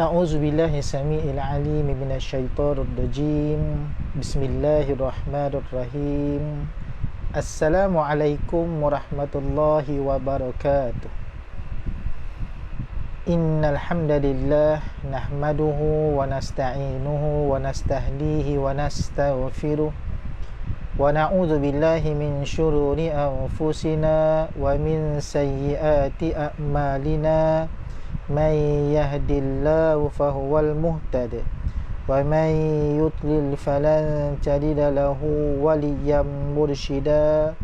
أعوذ بالله السميع العليم من الشيطان الرجيم بسم الله الرحمن الرحيم السلام عليكم ورحمة الله وبركاته إن الحمد لله نحمده ونستعينه ونستهديه ونستغفره ونعوذ بالله من شرور أنفسنا ومن سيئات أعمالنا من يهد الله فهو المهتد ومن يضلل فلن تجد له وليا مرشدا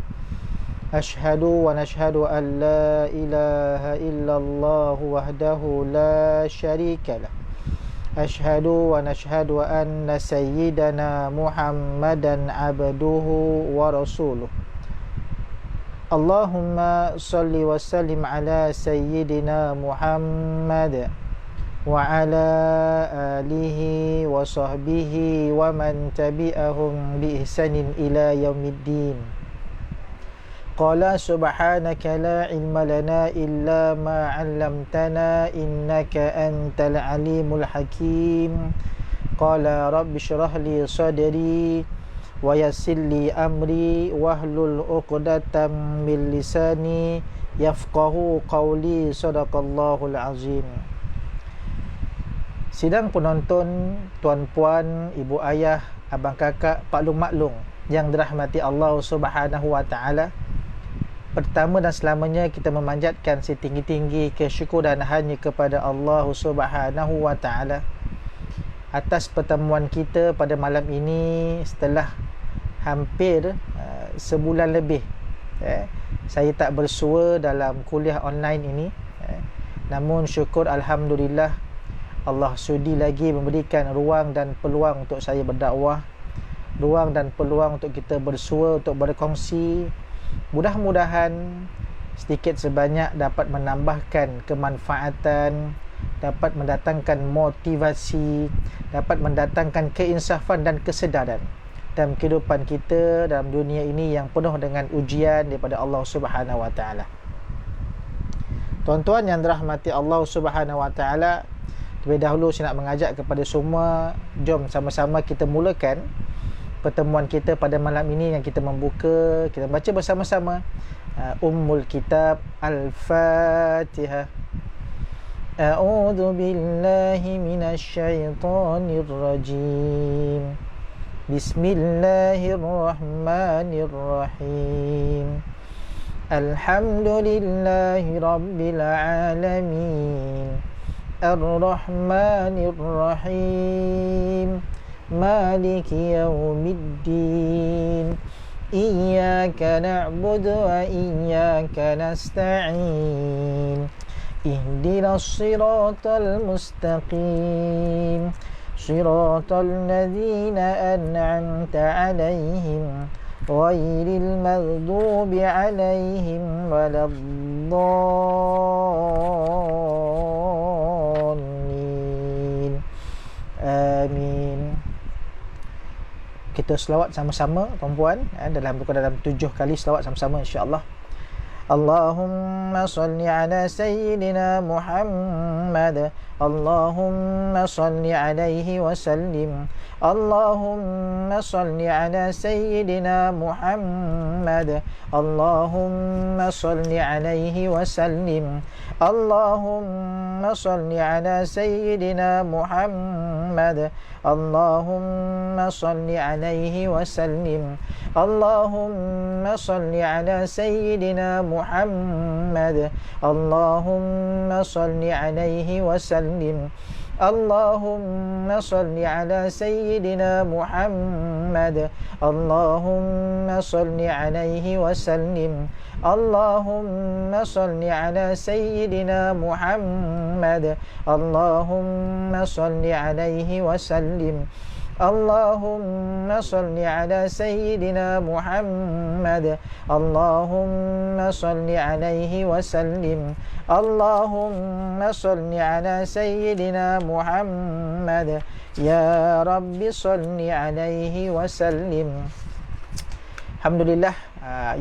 أشهد ونشهد أن لا إله إلا الله وحده لا شريك له أشهد ونشهد أن سيدنا محمدا عبده ورسوله اللهم صل وسلم على سيدنا محمد وعلى آله وصحبه ومن تبعهم بإحسان إلى يوم الدين قال سبحانك لا علم لنا إلا ما علمتنا إنك أنت العليم الحكيم قال رب اشرح لي صدري ويسر لي أمري واحلل عقدة من لساني yafqahu qawli sadaqallahul azim. Sidang penonton, tuan-puan, ibu ayah, abang kakak, paklung maklung yang dirahmati Allah Subhanahu wa taala. Pertama dan selamanya kita memanjatkan setinggi-tinggi kesyukuran hanya kepada Allah Subhanahu wa taala atas pertemuan kita pada malam ini setelah hampir sebulan lebih saya tak bersua dalam kuliah online ini. Namun syukur alhamdulillah Allah sudi lagi memberikan ruang dan peluang untuk saya berdakwah, ruang dan peluang untuk kita bersua, untuk berkongsi. Mudah-mudahan sedikit sebanyak dapat menambahkan kemanfaatan, dapat mendatangkan motivasi, dapat mendatangkan keinsafan dan kesedaran dalam kehidupan kita dalam dunia ini yang penuh dengan ujian daripada Allah Subhanahu wa taala. Tuan-tuan yang dirahmati Allah Subhanahu wa taala, terlebih dahulu saya nak mengajak kepada semua, jom sama-sama kita mulakan pertemuan kita pada malam ini yang kita membuka, kita baca bersama-sama Ummul Kitab Al-Fatihah. A'udzu billahi minasyaitonir rajim. Bismillahirrahmanirrahim. Alhamdulillahi rabbil alamin. Ar-Rahmanir-Rahim. Maliki yaumiddin. Iyyaka na'budu wa iyyaka nasta'in. Ihdinas siratal mustaqim. Siratal ladzina an'amta 'alaihim ghairil maghdubi 'alaihim waladdallin. Amin. Kita selawat sama-sama tuan-puan, dalam 7 kali selawat sama-sama insya-Allah. Allahumma salli ala sayyidina Muhammad. Allahumma salli alaihi wa sallim. Allahumma salli ala sayyidina Muhammad. Allahumma salli alaihi wa sallim. Allahumma salli ala sayyidina Muhammad. Allahumma salli alaihi wa sallim. Allahumma salli ala sayyidina Muhammad. Allahumma salli alaihi wa sallim. Allahumma salli ala sayyidina Muhammad. Allahumma salli alaihi wa sallim. Allahumma salli ala sayyidina Muhammad. Allahumma salli alaihi wa sallim. Allahumma salli ala sayyidina Muhammad. Allahumma salli alaihi wa sallim. Allahumma salli ala sayyidina Muhammad. Ya Rabbi salli alaihi wa sallim. Alhamdulillah,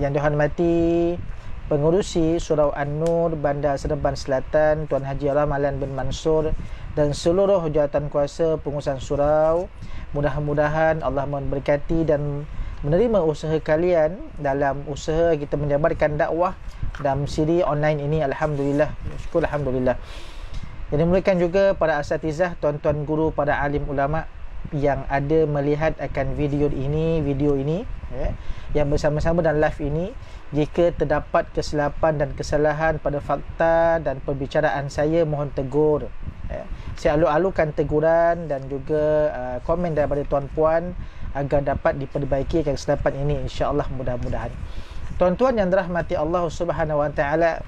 yang dihormati pengurusi Surau An-Nur Bandar Seremban Selatan, Tuan Haji Ramalan bin Mansur, dan seluruh jawatan kuasa pengurusan surau. Mudah-mudahan Allah memberkati dan menerima usaha kalian dalam usaha kita menjabarkan dakwah dalam siri online ini. Alhamdulillah, syukur Alhamdulillah. Yang dimuliakan juga para asatizah, tuan-tuan guru, para alim ulama yang ada melihat akan video ini yang bersama-sama dan live ini. Jika terdapat kesilapan dan kesalahan pada fakta dan perbicaraan saya, mohon tegur. Saya alu-alukan teguran dan juga komen daripada tuan-puan agar dapat diperbaiki kesilapan ini, insya-Allah, mudah-mudahan. Tuan-tuan yang dirahmati Allah Subhanahu Wa Taala,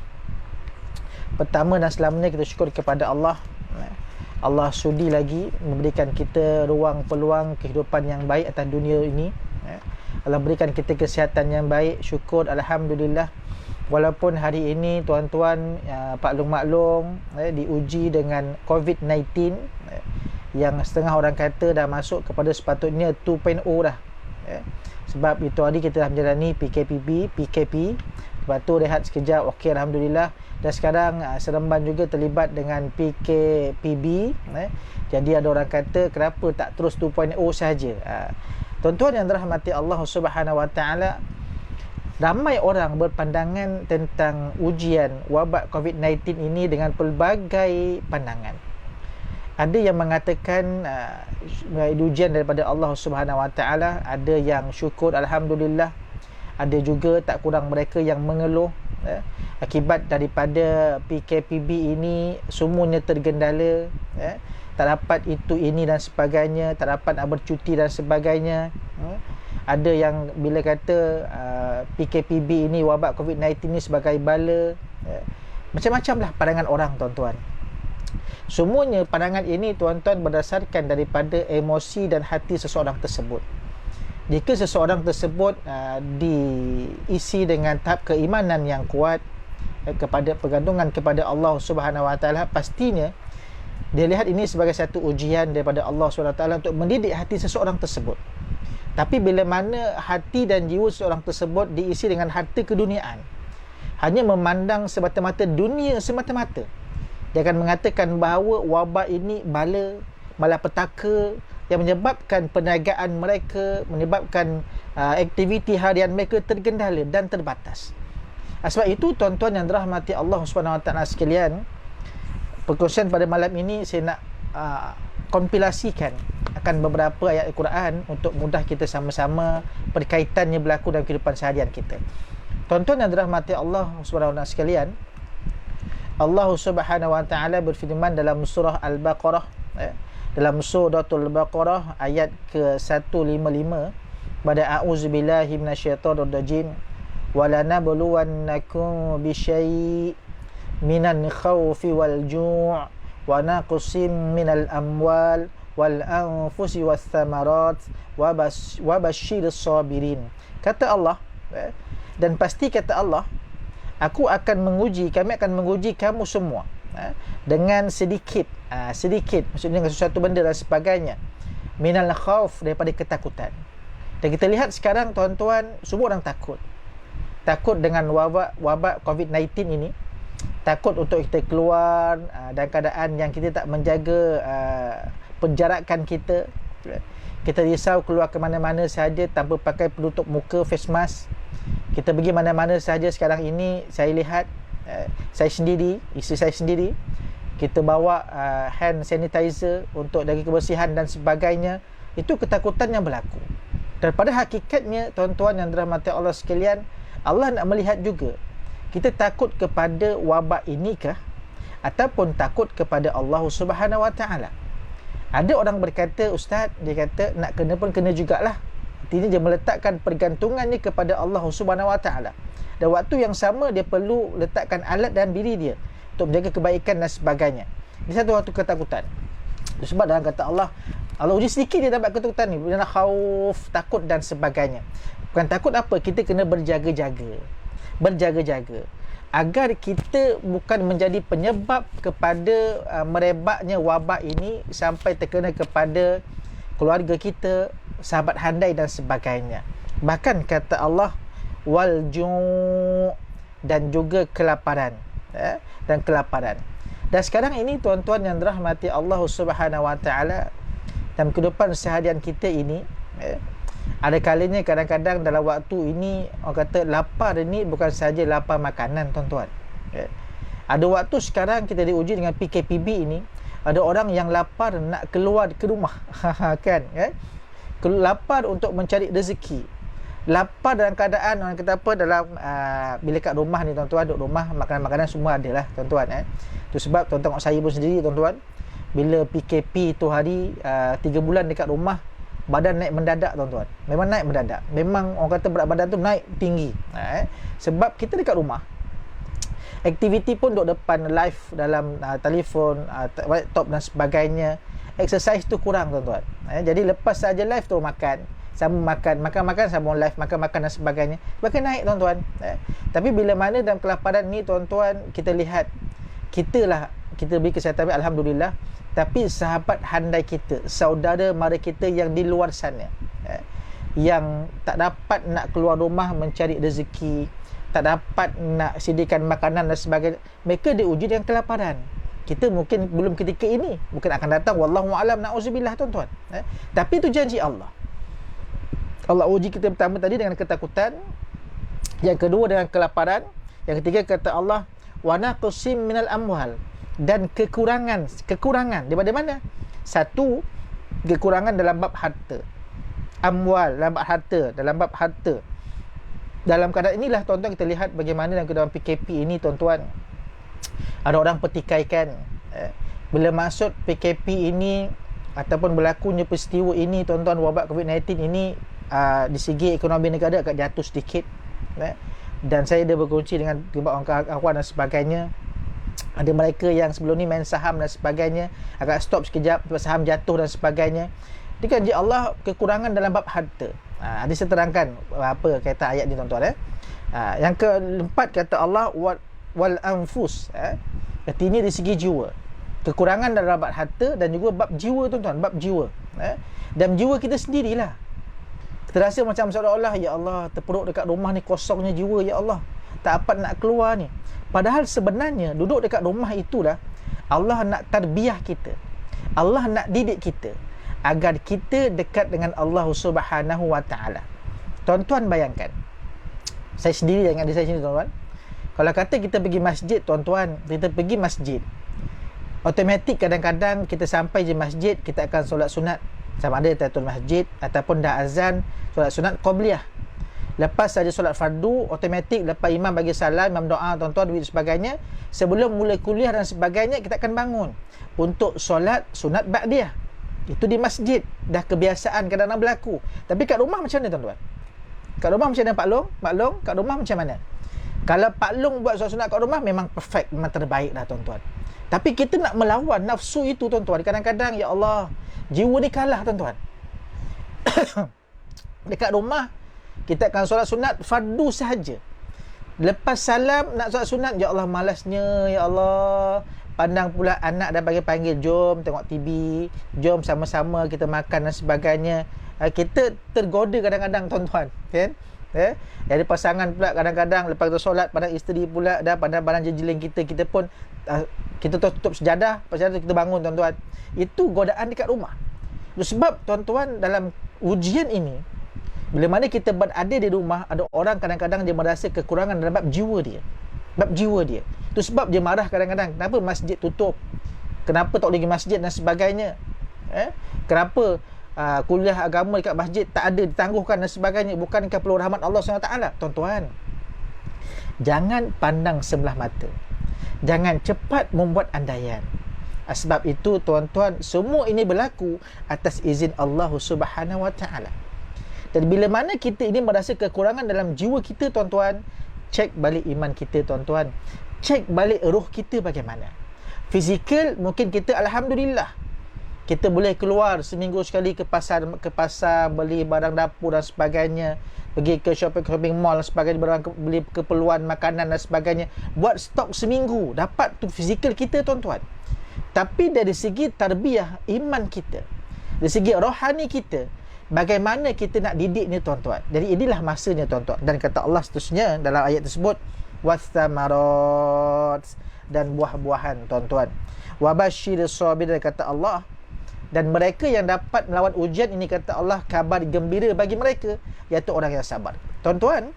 pertama dan selamanya kita syukur kepada Allah. Allah sudi lagi memberikan kita ruang peluang kehidupan yang baik atas dunia ini. Allah berikan kita kesihatan yang baik, syukur Alhamdulillah. Walaupun hari ini tuan-tuan Pak Long maklum diuji dengan COVID-19 yang setengah orang kata dah masuk kepada sepatutnya 2.0 dah. Sebab itu hari kita dah menjalani PKP. Lepas tu rehat sekejap, okey Alhamdulillah. Dan sekarang Seremban juga terlibat dengan PKPB. Jadi ada orang kata kenapa tak terus 2.0 saja. Tuan-tuan yang dirahmati Allah Subhanahu Wa Taala, ramai orang berpandangan tentang ujian wabak COVID-19 ini dengan pelbagai pandangan. Ada yang mengatakan ujian daripada Allah Subhanahu Wa Taala, ada yang syukur Alhamdulillah, ada juga tak kurang mereka yang mengeluh akibat daripada PKPB ini semuanya tergendala, tak dapat itu ini dan sebagainya, tak dapat nak bercuti dan sebagainya. Ada yang bila kata PKPB ini, wabak COVID-19 ini sebagai bala, macam-macam lah pandangan orang, tuan-tuan. Semuanya pandangan ini, tuan-tuan, berdasarkan daripada emosi dan hati seseorang tersebut. Jika seseorang tersebut diisi dengan tahap keimanan yang kuat, kepada pergantungan kepada Allah Subhanahu Wa Taala, pastinya dia lihat ini sebagai satu ujian daripada Allah Subhanahu Wa Taala untuk mendidik hati seseorang tersebut. Tapi bila mana hati dan jiwa seseorang tersebut diisi dengan harta keduniaan, hanya memandang semata-mata dunia semata-mata, dia akan mengatakan bahawa wabak ini bala, malapetaka yang menyebabkan perniagaan mereka, menyebabkan aktiviti harian mereka tergendala dan terbatas. Sebab itu, tuan-tuan yang dirahmati Allah Subhanahu Wa Taala sekalian, perkongsian pada malam ini saya nak kompilasikan akan beberapa ayat Al-Quran untuk mudah kita sama-sama perkaitannya berlaku dalam kehidupan seharian kita. Tuan-tuan yang dirahmati Allah Subhanahu Wa Taala sekalian, Allah Subhanahu Wa Taala berfirman dalam surah Al-Baqarah, dalam suratul Baqarah ayat ke-155, pada a'udzubillahi minasyaitonir rajim, walanabluwannakum bisyai' minan khawfi wal ju' wa naqsim minal amwal wal anfusi was thamarat wa basyiris sabirin. Kata Allah, dan pasti kata Allah, aku akan menguji, kami akan menguji kamu semua dengan sedikit, maksudnya dengan sesuatu benda dan sebagainya, minal khauf, daripada ketakutan. Dan kita lihat sekarang, tuan-tuan, semua orang takut dengan wabak COVID-19 ini. Takut untuk kita keluar dalam keadaan yang kita tak menjaga penjarakan kita. Kita risau keluar ke mana-mana sahaja tanpa pakai penutup muka, face mask. Kita pergi mana-mana sahaja sekarang ini, saya lihat saya sendiri, isteri saya sendiri, kita bawa hand sanitizer untuk jaga kebersihan dan sebagainya. Itu ketakutan yang berlaku. Dan pada hakikatnya, tuan-tuan yang dirahmati Allah sekalian, Allah nak melihat juga kita takut kepada wabak inikah ataupun takut kepada Allah Subhanahu Wa Taala. Ada orang berkata, ustaz, dia kata nak kena pun kena jugalah. Artinya dia meletakkan pergantungannya kepada Allah Subhanahu Wa Taala. Dan waktu yang sama dia perlu letakkan alat dalam diri dia untuk menjaga kebaikan dan sebagainya. Ini satu waktu ketakutan. Sebab dalam kata Allah, Allah uji sedikit dia dapat ketakutan ni, bila khauf, takut dan sebagainya. Bukan takut apa, kita kena berjaga-jaga agar kita bukan menjadi penyebab kepada merebaknya wabak ini sampai terkena kepada keluarga kita, sahabat handai dan sebagainya. Bahkan kata Allah, wal ju', dan juga kelaparan, dan kelaparan. Dan sekarang ini tuan-tuan yang dirahmati Allah Subhanahu Wa Taala, dalam kehidupan seharian kita ini, ada kalanya kadang-kadang dalam waktu ini orang kata lapar ini bukan sahaja lapar makanan tuan-tuan. Ada waktu sekarang kita diuji dengan PKPB ini, ada orang yang lapar nak keluar ke rumah kan, lapar untuk mencari rezeki, lapar dalam keadaan orang kata apa, dalam bila kat rumah ni tuan-tuan, duduk rumah, makanan-makanan semua ada lah tuan-tuan. Itu sebab tuan-tuan saya pun sendiri tuan-tuan, bila PKP tu hari 3 bulan dekat rumah, badan naik mendadak tuan-tuan. Memang naik mendadak, memang orang kata berat badan tu naik tinggi, sebab kita dekat rumah, aktiviti pun duduk depan live dalam telefon, laptop dan sebagainya. Exercise tu kurang tuan-tuan. Jadi lepas saja live tu makan, sambung makan sambung live, makan dan sebagainya, makin naik tuan-tuan. Tapi bila mana dalam kelaparan ni tuan-tuan, kita lihat kita beri kesihatan alhamdulillah, tapi sahabat handai kita, saudara mara kita yang di luar sana, yang tak dapat nak keluar rumah mencari rezeki, tak dapat nak sediakan makanan dan sebagainya, mereka diuji dengan kelaparan. Kita mungkin belum ketika ini, mungkin akan datang, wallahu a'lam, na'udzubillah tuan-tuan. Tapi itu janji Allah. Allah uji kita pertama tadi dengan ketakutan, yang kedua dengan kelaparan, yang ketiga kata Allah, wa naqsim minal amwal, dan kekurangan daripada mana? Satu, kekurangan dalam bab harta, amwal, dalam bab harta. Dalam keadaan inilah tuan-tuan, kita lihat bagaimana dalam PKP ini tuan-tuan, ada orang pertikaikan. Bila masuk PKP ini ataupun berlakunya peristiwa ini tuan-tuan, wabak COVID-19 ini, di segi ekonomi negara agak jatuh sedikit. Dan saya dah berkongsi dengan kawan-kawan dan sebagainya, ada mereka yang sebelum ni main saham dan sebagainya, agak stop sekejap, saham jatuh dan sebagainya. Dengan janji Allah, kekurangan dalam bab harta. Ada saya terangkan apa kata ayat ni tuan-tuan. Yang keempat kata Allah, wal anfus, artinya di segi jiwa, kekurangan dalam bab harta dan juga bab jiwa tuan-tuan, bab jiwa. Dan jiwa kita sendirilah, kita rasa macam seolah-olah, ya Allah, terperuk dekat rumah ni, kosongnya jiwa, ya Allah, tak dapat nak keluar ni. Padahal sebenarnya duduk dekat rumah itulah Allah nak tarbiyah kita, Allah nak didik kita agar kita dekat dengan Allah Subhanahu Wa Taala. Tuan-tuan bayangkan, saya sendiri dengan diri saya sendiri tuan-tuan, kalau kata kita pergi masjid tuan-tuan, kita pergi masjid, automatik kadang-kadang kita sampai je masjid, kita akan solat sunat, sama ada tahiyatul masjid ataupun dah azan, solat sunat qabliyah. Lepas saja solat fardu, automatik lepas imam bagi salam, imam doa tuan-tuan dan sebagainya, sebelum mula kuliah dan sebagainya, kita akan bangun untuk solat sunat ba'diyah. Itu di masjid, dah kebiasaan kadang-kadang berlaku. Tapi kat rumah macam mana tuan-tuan? Kat rumah macam mana Pak Long? Kat rumah macam mana? Kalau Pak Long buat solat sunat kat rumah, memang perfect, memang terbaik dah tuan-tuan. Tapi kita nak melawan nafsu itu tuan-tuan, kadang-kadang ya Allah, jiwa ni kalah tuan-tuan. Dekat rumah kita akan solat sunat fardu sahaja. Lepas salam nak solat sunat, ya Allah malasnya, ya Allah. Pandang pula anak dah panggil, jom tengok TV, jom sama-sama kita makan dan sebagainya. Kita tergoda kadang-kadang tuan-tuan, kan? Jadi pasangan pula kadang-kadang lepas kita solat, pandang isteri pula dah pandang jejeling kita pun kita tutup sejadah, lepas sejadah kita bangun tuan-tuan. Itu godaan dekat rumah. Sebab tuan-tuan, dalam ujian ini, bila mana kita berada di rumah, ada orang kadang-kadang dia merasa kekurangan dalam bab jiwa dia. Itu sebab dia marah kadang-kadang, kenapa masjid tutup, kenapa tak boleh pergi masjid dan sebagainya, kenapa kuliah agama dekat masjid tak ada, ditangguhkan dan sebagainya. Bukankah perlu rahmat Allah SWT? Tuan-tuan, jangan pandang sebelah mata, jangan cepat membuat andaian. Sebab itu tuan-tuan, semua ini berlaku atas izin Allah Subhanahu Wa Taala. Dan bila mana kita ini merasa kekurangan dalam jiwa kita tuan-tuan, cek balik iman kita tuan-tuan, cek balik roh kita bagaimana. Fizikal mungkin kita alhamdulillah, kita boleh keluar seminggu sekali ke pasar beli barang dapur dan sebagainya, pergi ke shopping mall dan sebagainya, beli keperluan makanan dan sebagainya, buat stok seminggu, dapat tu fizikal kita tuan-tuan. Tapi dari segi tarbiyah iman kita, dari segi rohani kita, bagaimana kita nak didik ni tuan-tuan. Jadi inilah masanya tuan-tuan. Dan kata Allah seterusnya dalam ayat tersebut, wathamarat, dan buah-buahan, tuan-tuan. Wabashiris sabirin, kata Allah, dan mereka yang dapat melawan ujian ini, kata Allah, kabar gembira bagi mereka, iaitu orang yang sabar. Tuan-tuan,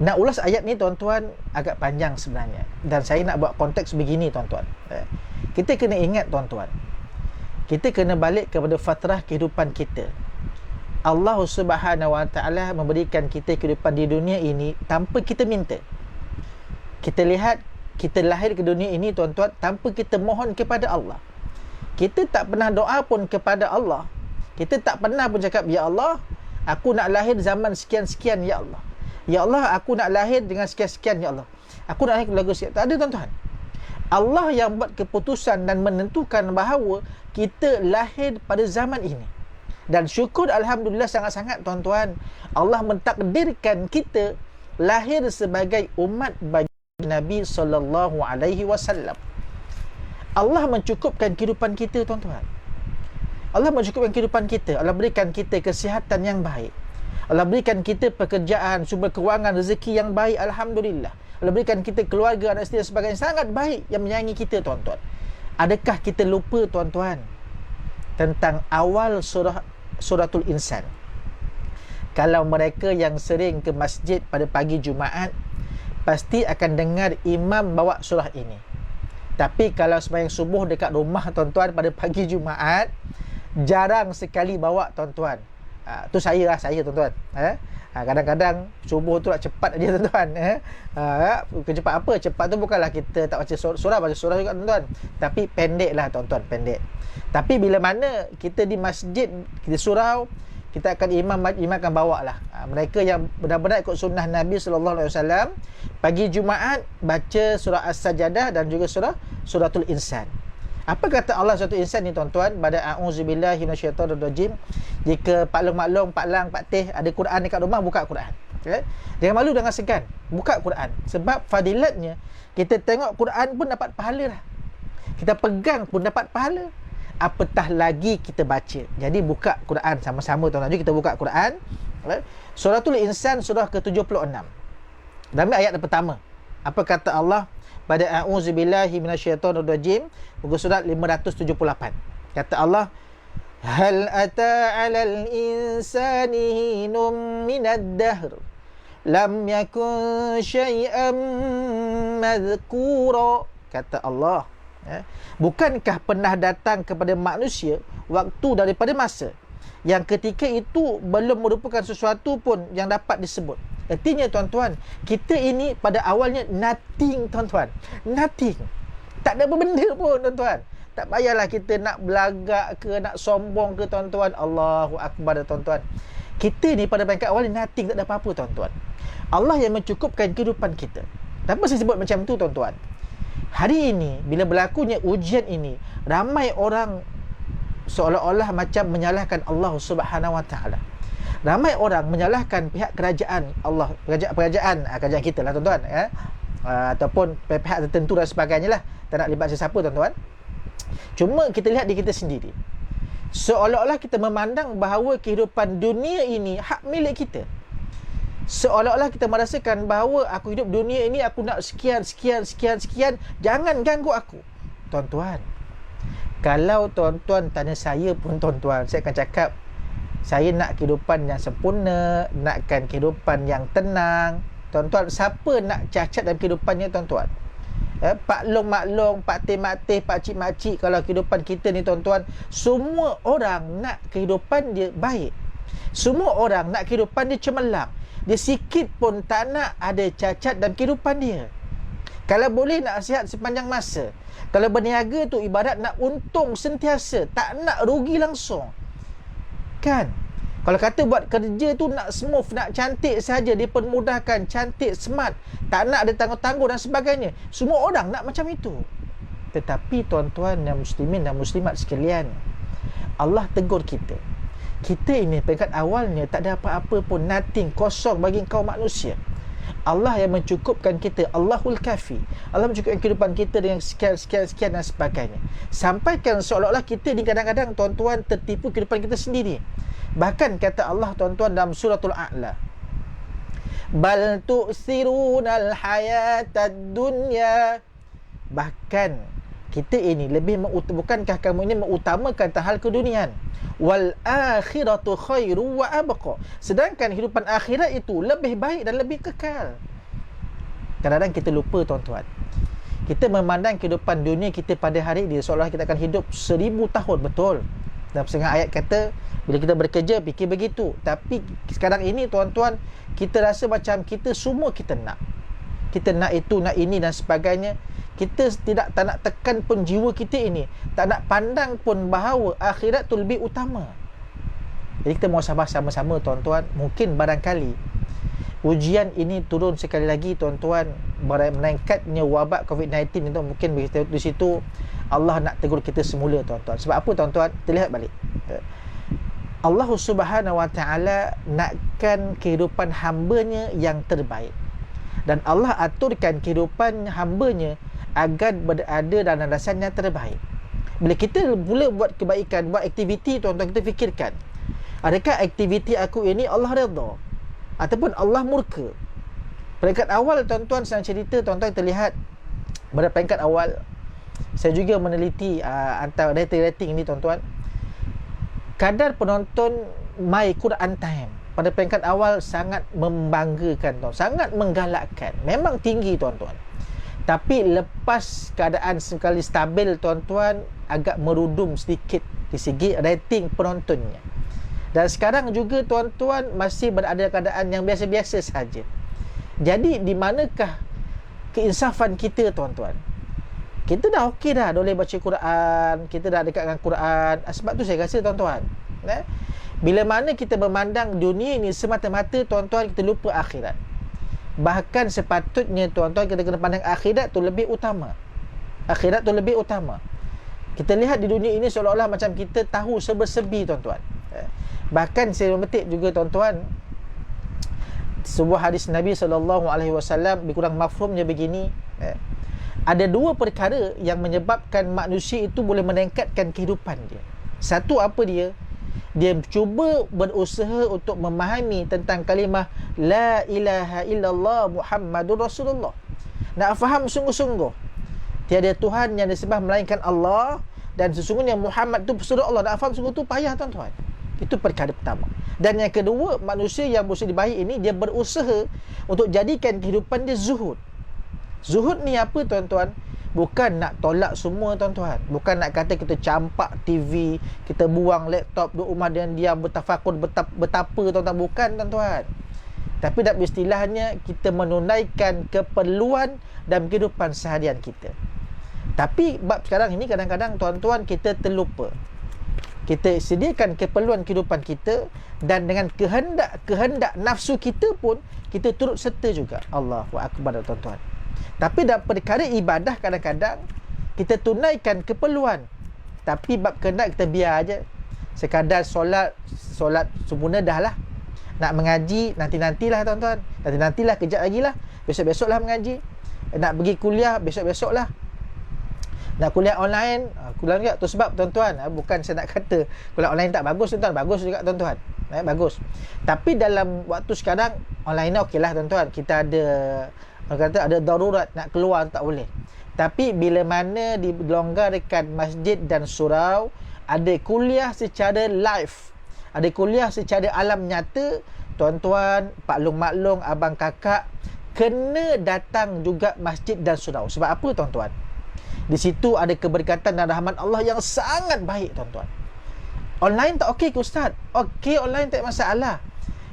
nak ulas ayat ni, tuan-tuan, agak panjang sebenarnya, dan saya nak buat konteks begini, tuan-tuan. Kita kena ingat, tuan-tuan, kita kena balik kepada fatrah kehidupan kita. Allah Subhanahu Wa Taala memberikan kita kehidupan di dunia ini tanpa kita minta. Kita lihat, kita lahir ke dunia ini, tuan-tuan, tanpa kita mohon kepada Allah. Kita tak pernah doa pun kepada Allah. Kita tak pernah pun cakap, ya Allah, aku nak lahir zaman sekian-sekian, ya Allah. Ya Allah, aku nak lahir dengan sekian-sekian, ya Allah. Aku nak lahir keluarga sekian. Tak ada, tuan-tuan. Allah yang buat keputusan dan menentukan bahawa kita lahir pada zaman ini. Dan syukur Alhamdulillah sangat-sangat, tuan-tuan, Allah mentakdirkan kita lahir sebagai umat bagi Nabi SAW. Allah mencukupkan kehidupan kita, tuan-tuan. Allah mencukupkan kehidupan kita. Allah berikan kita kesihatan yang baik. Allah berikan kita pekerjaan, sumber kewangan, rezeki yang baik, Alhamdulillah. Allah berikan kita keluarga, anak isteri dan sebagainya sangat baik, yang menyayangi kita, tuan-tuan. Adakah kita lupa, tuan-tuan, tentang awal suratul Insan? Kalau mereka yang sering ke masjid pada pagi Jumaat, pasti akan dengar imam bawa surah ini. Tapi kalau sembahyang subuh dekat rumah, tuan-tuan, pada pagi Jumaat, jarang sekali bawa, tuan-tuan. Tu saya, tuan-tuan. Kadang-kadang subuh tu nak cepat aja, tuan-tuan. Cepat apa? Cepat tu bukanlah kita tak baca surah, baca surah juga, tuan-tuan. Tapi pendek lah, tuan-tuan, pendek. Tapi bila mana kita di masjid, kita surau, kita akan imam akan bawa lah. Mereka yang benar-benar ikut sunnah Nabi SAW, pagi Jumaat baca surah As-Sajadah dan juga suratul Insan. Apa kata Allah suratul Insan ni, tuan-tuan? Pada a'udzubillahi minasyaitonirrajim. Jika Pak Long, Mak Long, Pak Lang, Pak Teh ada Quran dekat rumah, buka Quran. Okay? Jangan malu, jangan segan, buka Quran. Sebab fadilatnya, kita tengok Quran pun dapat pahala lah. Kita pegang pun dapat pahala. Apatah lagi kita baca. Jadi buka Quran sama-sama, tuan-tuan. Jom kita buka Quran. Suratul Insan, surah ke-76. Dalam ayat pertama, apa kata Allah? Pada a'udzubillahi minasyaitonirrajim, muka surat 578. Kata Allah, hal ata 'alal insani hinum minad dahr lam yakun syai'an madhkura. Kata Allah, bukankah pernah datang kepada manusia waktu daripada masa yang ketika itu belum merupakan sesuatu pun yang dapat disebut. Artinya, tuan-tuan, kita ini pada awalnya nothing, tuan-tuan. Nothing. Tak ada apa benda pun, tuan-tuan. Tak payahlah kita nak belagak ke, nak sombong ke, tuan-tuan. Allahu Akbar, tuan-tuan. Kita ni pada bangkat awal nothing, tak ada apa-apa, tuan-tuan. Allah yang mencukupkan kehidupan kita. Kenapa saya sebut macam tu, tuan-tuan? Hari ini, bila berlakunya ujian ini, ramai orang seolah-olah macam menyalahkan Allah Subhanahu Wa Taala. Ramai orang menyalahkan pihak kerajaan Allah, kerajaan kita lah, tuan-tuan, ataupun pihak tertentu dan sebagainya lah. Tak nak libat sesiapa, tuan-tuan. Cuma kita lihat di kita sendiri, seolah-olah kita memandang bahawa kehidupan dunia ini hak milik kita. Seolah-olah kita merasakan bahawa aku hidup dunia ini, aku nak sekian, jangan ganggu aku. Tuan-tuan, kalau tuan-tuan tanya saya pun, tuan-tuan, saya akan cakap, saya nak kehidupan yang sempurna, nakkan kehidupan yang tenang. Tuan-tuan, siapa nak cacat dalam kehidupannya, tuan-tuan? Pak Long, Mak Long, Pak Teh, Mak Teh, Pak Cik, Mak Cik, kalau kehidupan kita ni, tuan-tuan, semua orang nak kehidupan dia baik. Semua orang nak kehidupan dia cemerlang. Dia sikit pun tak nak ada cacat dalam kehidupan dia. Kalau boleh nak sihat sepanjang masa. Kalau berniaga tu ibarat nak untung sentiasa, tak nak rugi langsung. Kan? Kalau kata buat kerja tu nak smooth, nak cantik saja, dipermudahkan, cantik, smart, tak nak ada tangguh-tangguh dan sebagainya. Semua orang nak macam itu. Tetapi tuan-tuan dan muslimin dan muslimat sekalian, Allah tegur kita. Kita ini peringkat awalnya tak ada apa-apa pun, nothing, kosong bagi kaum manusia. Allah yang mencukupkan kita, Allahul Kafi. Allah mencukupkan kehidupan kita dengan sekian dan sebagainya. Sampaikan seolah-olah kita ni kadang-kadang, tuan-tuan, tertipu kehidupan kita sendiri. Bahkan kata Allah, tuan-tuan, dalam suratul A'la, Bal tu'sirunal hayatad dunya. Bahkan kita ini lebih bukankah kamu ini mengutamakan hal keduniaan? Wal akhiratu khairu wa abqa. Sedangkan hidupan akhirat itu lebih baik dan lebih kekal. Kadang-kadang kita lupa tuan-tuan. Kita memandang kehidupan dunia kita pada hari ini seolah kita akan hidup 1000 tahun. Betul. Dalam setengah ayat kata bila kita bekerja fikir begitu. Tapi sekarang ini tuan-tuan, kita rasa macam kita semua kita nak. Kita nak itu, nak ini dan sebagainya. Kita tak nak tekan pun jiwa kita ini. Tak nak pandang pun bahawa akhirat tu lebih utama. Jadi kita mau sabar sama-sama tuan-tuan. Mungkin barangkali ujian ini turun sekali lagi tuan-tuan, meningkatnya wabak COVID-19 itu mungkin di situ Allah nak tegur kita semula tuan-tuan. Sebab apa tuan-tuan? Kita lihat balik. Allah Subhanahu Wa Taala nakkan kehidupan hamba-Nya yang terbaik. Dan Allah aturkan kehidupan hamba-Nya agar berada dalam landasan yang terbaik. Bila kita mula buat kebaikan, buat aktiviti tuan-tuan, kita fikirkan, adakah aktiviti aku ini Allah redha ataupun Allah murka? Peringkat awal tuan-tuan, senang cerita tuan-tuan, terlihat pada peringkat awal saya juga meneliti antara rating ini tuan-tuan, kadar penonton My Quran Time pada peringkat awal sangat membanggakan tuan, sangat menggalakkan, memang tinggi tuan-tuan. Tapi lepas keadaan sekali stabil tuan-tuan, agak merudum sedikit di segi rating penontonnya. Dan sekarang juga tuan-tuan masih berada keadaan yang biasa-biasa saja. Jadi di manakah keinsafan kita tuan-tuan? Kita dah okey dah boleh baca Quran, kita dah dekat dengan Quran. Sebab tu saya rasa tuan-tuan, bila mana kita memandang dunia ini semata-mata tuan-tuan, kita lupa akhirat. Bahkan sepatutnya tuan-tuan kita kena pandang akhirat tu lebih utama. Akhirat tu lebih utama. Kita lihat di dunia ini seolah-olah macam kita tahu serba-serbi tuan-tuan. Bahkan saya memetik juga tuan-tuan sebuah hadis Nabi SAW, lebih kurang mafhumnya begini. Ada dua perkara yang menyebabkan manusia itu boleh meningkatkan kehidupan dia. Satu apa dia? Dia cuba berusaha untuk memahami tentang kalimah La ilaha illallah Muhammadur Rasulullah. Nak faham sungguh-sungguh tiada Tuhan yang disembah melainkan Allah, dan sesungguhnya Muhammad tu pesuruh Allah. Nak faham sungguh tu payah tuan-tuan. Itu perkara pertama. Dan yang kedua, manusia yang berusaha baik ini, dia berusaha untuk jadikan kehidupan dia zuhud. Zuhud ni apa tuan-tuan? Bukan nak tolak semua tuan-tuan. Bukan nak kata kita campak TV, kita buang laptop, duduk rumah dan diam bertafakur betapa tuan-tuan. Bukan tuan-tuan. Tapi dalam istilahnya, kita menunaikan keperluan dalam kehidupan seharian kita. Tapi bab sekarang ini kadang-kadang tuan-tuan kita terlupa. Kita sediakan keperluan kehidupan kita, dan dengan kehendak nafsu kita pun kita turut serta juga. Allahu Akbar tuan-tuan. Tapi dalam perkara ibadah kadang-kadang kita tunaikan keperluan, tapi bab kehendak kita biar aja. Sekadar solat sempurna dah lah. Nak mengaji nanti-nantilah tuan-tuan. Nanti-nantilah, kejap lagi lah. Besok-besok lah mengaji. Nak pergi kuliah besok-besok lah. Nak kuliah online, kuliah juga. Tu sebab tuan-tuan, bukan saya nak kata kuliah online tak bagus tuan-tuan. Bagus juga tuan-tuan. Bagus. Tapi dalam waktu sekarang, online ni okey lah tuan-tuan. Kita ada, orang kata ada darurat nak keluar tak boleh. Tapi bila mana dilonggarkan masjid dan surau, ada kuliah secara live, ada kuliah secara alam nyata, tuan-tuan, maklum-maklum, abang kakak kena datang juga masjid dan surau. Sebab apa tuan-tuan? Di situ ada keberkatan dan rahmat Allah yang sangat baik tuan-tuan. Online tak okey ke ustaz? Okey, online tak masalah.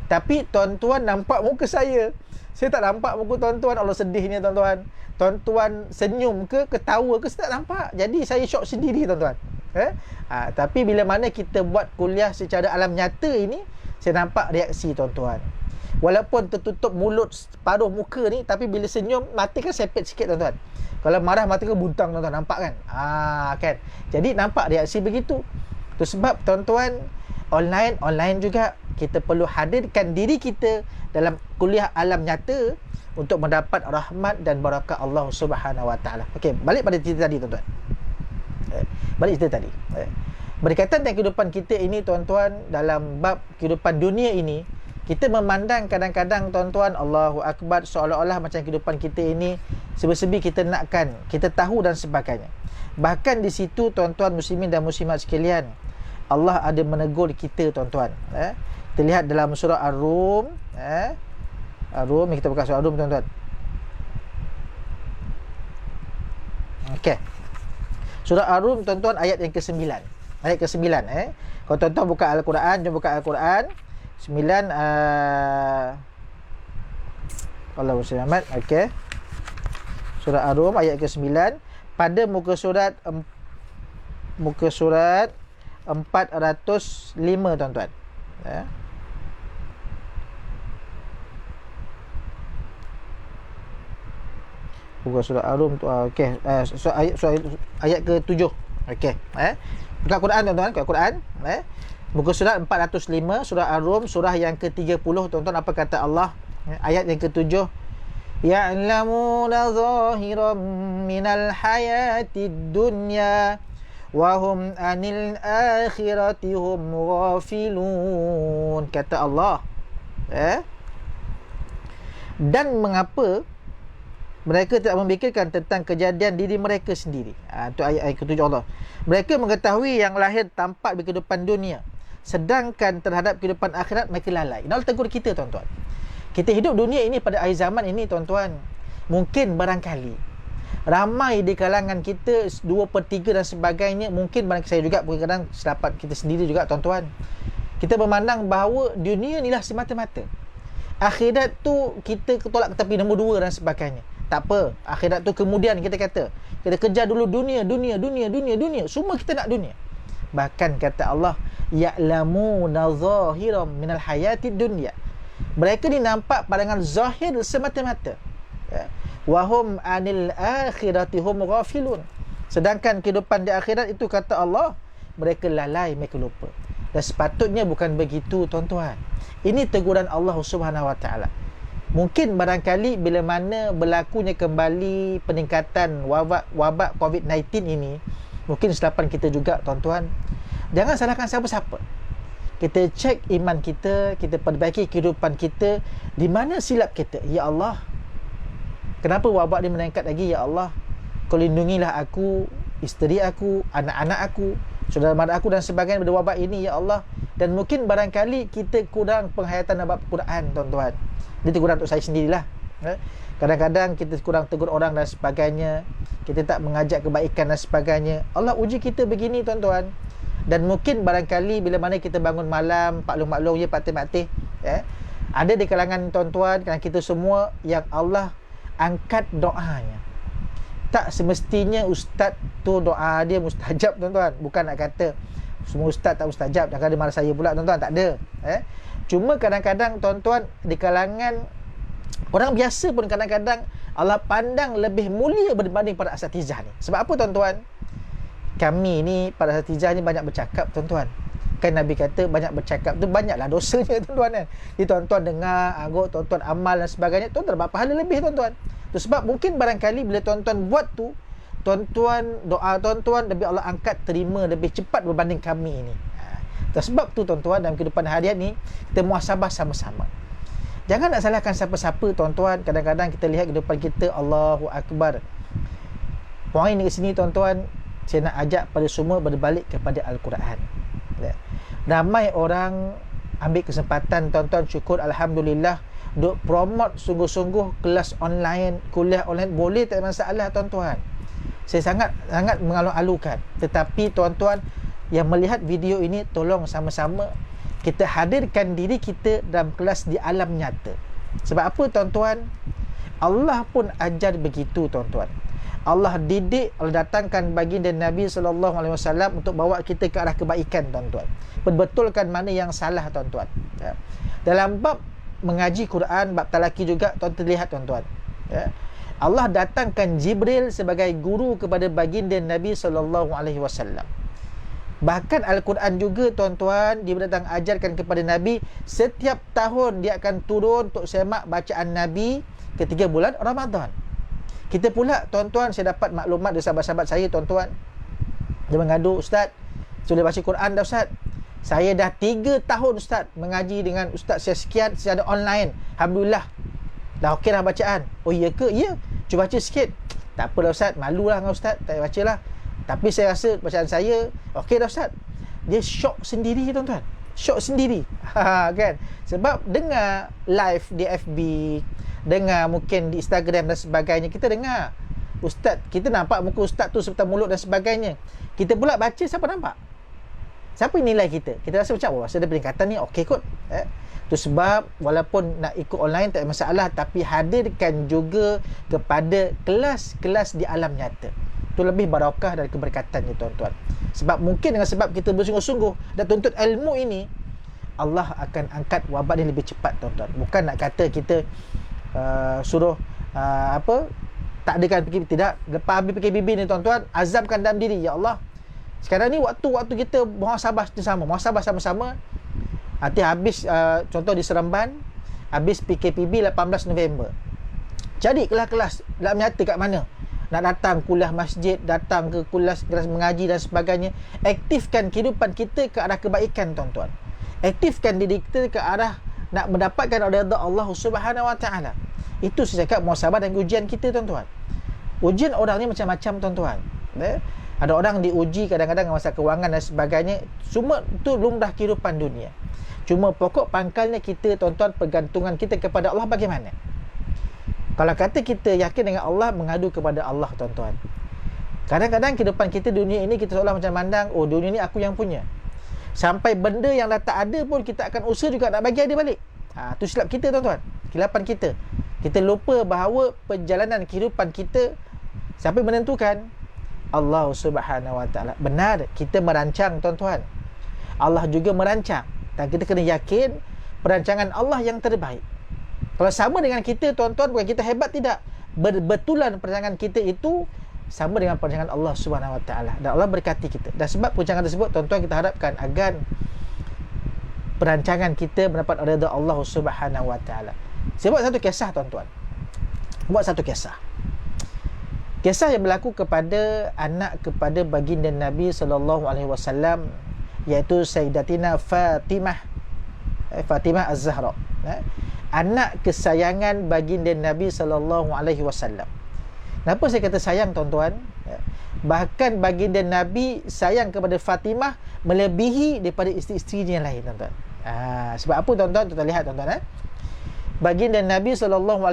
Tapi tuan-tuan nampak muka saya tak nampak muka tuan-tuan. Allah sedihnya tuan-tuan. Tuan-tuan senyum ke, ketawa ke, saya tak nampak. Jadi saya syok sendiri tuan-tuan. Tapi bila mana kita buat kuliah secara alam nyata ini, saya nampak reaksi tuan-tuan. Walaupun tertutup mulut, paruh muka ni, tapi bila senyum, mata kan sepet sikit tuan-tuan. Kalau marah, mata kan buntang tuan-tuan. Nampak kan? Kan? Jadi nampak reaksi begitu. Itu sebab tuan-tuan, online juga kita perlu hadirkan diri kita dalam kuliah alam nyata untuk mendapat rahmat dan barakah Allah Subhanahu Wa Taala. Okey, balik pada cerita tadi tuan-tuan. Balik cerita tadi. Berkaitan dengan kehidupan kita ini tuan-tuan, dalam bab kehidupan dunia ini, Kita memandang kadang-kadang tuan-tuan, Allahu Akbar, seolah-olah macam kehidupan kita ini serba-serbi kita nakkan, kita tahu dan sebagainya. Bahkan di situ tuan-tuan muslimin dan muslimat sekalian, Allah ada menegur kita tuan-tuan. Kita lihat dalam surah Ar-Rum. Ar-Rum, kita buka surah Ar-Rum tuan-tuan. Okey. Surah Ar-Rum tuan-tuan, ayat yang ke-9. Ayat ke-9. Kalau tuan-tuan buka Al-Quran, jom buka Al-Quran. 9 Allahu Akbar. Okey. Surah Ar-Rum ayat ke-9 pada muka surat 405 tuan-tuan. Buka surah Ar-Rum tu. Okey. Ayat ke-7. Okey. Buka Quran tuan-tuan, buka Quran. Muka surat 405 surah Ar-Rum, surah yang ke-30 tuan-tuan. Apa kata Allah? Ayat yang ke-7. Ya'lamuna zahiran minal hayatid dunya wa hum anil akhirati hum ghafilun. Kata Allah. Dan mengapa mereka tidak memikirkan tentang kejadian diri mereka sendiri. Itu ayat ke-7 Allah. Mereka mengetahui yang lahir tampak di kehidupan dunia, sedangkan terhadap kehidupan akhirat mereka lalai. Allah tegur kita tuan-tuan. Kita hidup dunia ini pada akhir zaman ini tuan-tuan. Mungkin barangkali ramai di kalangan kita 2/3 dan sebagainya, mungkin barangkali saya juga, kadang-kadang sedapat kita sendiri juga tuan-tuan, kita memandang bahawa dunia inilah semata-mata. Akhirat tu kita tolak ke tepi, nombor 2 dan sebagainya. Tak apa, akhirat tu kemudian kita kata. Kita kejar dulu dunia. Semua kita nak dunia. Bahkan kata Allah, ya'lamuna zahiran minal hayatid dunya. Mereka ni nampak pandangan zahir semata-mata. Wahum anil akhirati hum ghafilun. Sedangkan kehidupan di akhirat itu kata Allah, mereka lalai, mereka lupa. Dan sepatutnya bukan begitu tuan-tuan. Ini teguran Allah Subhanahu Wa Taala. Mungkin barangkali bila mana berlakunya kembali peningkatan wabak COVID-19 ini, mungkin selapan kita juga tuan-tuan, jangan salahkan siapa-siapa. Kita cek iman kita, kita perbaiki kehidupan kita. Di mana silap kita? Ya Allah, kenapa wabak ni meningkat lagi? Ya Allah, Kau lindungilah aku, isteri aku, anak-anak aku, saudara mara aku dan sebagainya pada wabak ini, Ya Allah. Dan mungkin barangkali kita kurang penghayatan bab Quran tuan-tuan. Ini teguran untuk saya sendirilah. Kadang-kadang kita kurang tegur orang dan sebagainya, kita tak mengajak kebaikan dan sebagainya. Allah uji kita begini tuan-tuan. Dan mungkin barangkali bila mana kita bangun malam, maklum-maklum je, patih-patih, ada di kalangan tuan-tuan, kalangan kita semua, yang Allah angkat doanya. Tak semestinya ustaz tu doa dia mustajab tuan-tuan. Bukan nak kata semua ustaz tak mustajab, jangan dia marah saya pula tuan-tuan, tak ada. Cuma kadang-kadang tuan-tuan, di kalangan orang biasa pun kadang-kadang Allah pandang lebih mulia berbanding para asatizah ni. Sebab apa tuan-tuan? Kami ni, para asatizah ni banyak bercakap tuan-tuan. Kan Nabi kata banyak bercakap tu banyaklah dosanya tuan-tuan kan. Jadi tuan-tuan dengar, angguk, tuan-tuan amal dan sebagainya, tuan-tuan dapat pahala lebih tuan-tuan. Tu sebab mungkin barangkali bila tuan-tuan buat tu, tuan-tuan, doa tuan-tuan lebih Allah angkat, terima lebih cepat berbanding kami ini. Sebab tu tuan-tuan, dalam kehidupan harian ni kita muhasabah sama-sama. Jangan nak salahkan siapa-siapa tuan-tuan. Kadang-kadang kita lihat kehidupan kita, Allahu Akbar. Poin di sini tuan-tuan, saya nak ajak pada semua berbalik kepada Al-Quran. Ramai orang ambil kesempatan tuan-tuan, syukur Alhamdulillah, duk promote sungguh-sungguh kelas online, kuliah online, boleh, tak ada masalah tuan-tuan. Saya sangat mengalu-alukan. Tetapi tuan-tuan yang melihat video ini, tolong sama-sama kita hadirkan diri kita dalam kelas di alam nyata. Sebab apa tuan-tuan? Allah pun ajar begitu tuan-tuan. Allah didik, Allah datangkan baginda Nabi SAW untuk bawa kita ke arah kebaikan tuan-tuan. Berbetulkan mana yang salah tuan-tuan. Dalam bab mengaji Quran, bab talaki juga tuan-tuan lihat tuan-tuan. Allah datangkan Jibril sebagai guru kepada baginda Nabi SAW. Bahkan Al-Quran juga tuan-tuan, dia datang ajarkan kepada Nabi, setiap tahun dia akan turun untuk semak bacaan Nabi ketika bulan Ramadan. Kita pula tuan-tuan, saya dapat maklumat dari sahabat-sahabat saya tuan-tuan, dia mengadu, Ustaz, sudah baca Quran dah Ustaz? Saya dah 3 tahun Ustaz mengaji dengan Ustaz saya sekian secara online. Alhamdulillah. Dah okey dah bacaan. Oh iya ke? Ya. Cuba baca sikit. Tak apalah Ustaz, malulah dengan Ustaz, tak baca lah. Tapi saya rasa bacaan saya okey dah Ustaz. Dia syok sendiri tuan-tuan. Syok sendiri. Kan? Sebab dengar live di FB, dengar mungkin di Instagram dan sebagainya, kita dengar Ustaz, kita nampak muka Ustaz tu seperti mulut dan sebagainya. Kita pula baca, siapa nampak? Siapa nilai kita? Kita rasa macam, oh, rasa ada peningkatan ni, okey kot. Itu sebab walaupun nak ikut online tak ada masalah, tapi hadirkan juga kepada kelas-kelas di alam nyata. Itu lebih barakah dan keberkatannya tuan-tuan. Sebab mungkin dengan sebab kita bersungguh-sungguh dan tuntut ilmu ini, Allah akan angkat wabak ni lebih cepat tuan-tuan. Bukan nak kata kita suruh tak adakan PKP, tidak. Lepas habis PKPB ni tuan-tuan, azamkan dalam diri, ya Allah, sekarang ni waktu kita muhasabah sama-sama. Nanti habis contoh di Seremban, habis PKPB 18 November. Cari kelas-kelas dalam nyata kat mana. Nak datang kuliah masjid, datang ke kelas mengaji dan sebagainya. Aktifkan kehidupan kita ke arah kebaikan tuan-tuan. Aktifkan diri kita ke arah nak mendapatkan redha Allah Subhanahu Wa Taala. Itu saya cakap muhasabah dan ujian kita tuan-tuan. Ujian orang ni macam-macam tuan-tuan. Ada orang diuji kadang-kadang masalah kewangan dan sebagainya. Semua tu lumrah kehidupan dunia. Cuma pokok pangkalnya kita tuan-tuan, pergantungan kita kepada Allah bagaimana? Kalau kata kita yakin dengan Allah, mengadu kepada Allah tuan-tuan. Kadang-kadang kehidupan kita dunia ini, kita seolah macam mandang, oh dunia ni aku yang punya. Sampai benda yang dah tak ada pun kita akan usaha juga nak bagi dia balik. Tu silap kita tuan-tuan. Kilapan kita. Kita lupa bahawa perjalanan kehidupan kita siapa yang menentukan? Allah Subhanahu Wa Taala. Benar, kita merancang tuan-tuan. Allah juga merancang. Dan kita kena yakin perancangan Allah yang terbaik. Kalau sama dengan kita tuan-tuan, bukan kita hebat, tidak. Berbetulan perancangan kita itu sama dengan perancangan Allah Subhanahu Wa Taala. Dan Allah berkati kita. Dan sebab perancangan tersebut tuan-tuan, kita harapkan agar perancangan kita mendapat redha Allah Subhanahu Wa Taala. Saya buat satu kisah tuan-tuan. Kisah yang berlaku kepada anak kepada baginda Nabi sallallahu alaihi wasallam, iaitu Sayyidatina Fatimah Az-Zahra, anak kesayangan baginda Nabi sallallahu alaihi wasallam. Kenapa saya kata sayang tuan-tuan? Bahkan baginda Nabi sayang kepada Fatimah melebihi daripada isteri-isteri yang lain tuan-tuan. Sebab apa tuan-tuan? Tuan-tuan lihat tuan-tuan, baginda Nabi SAW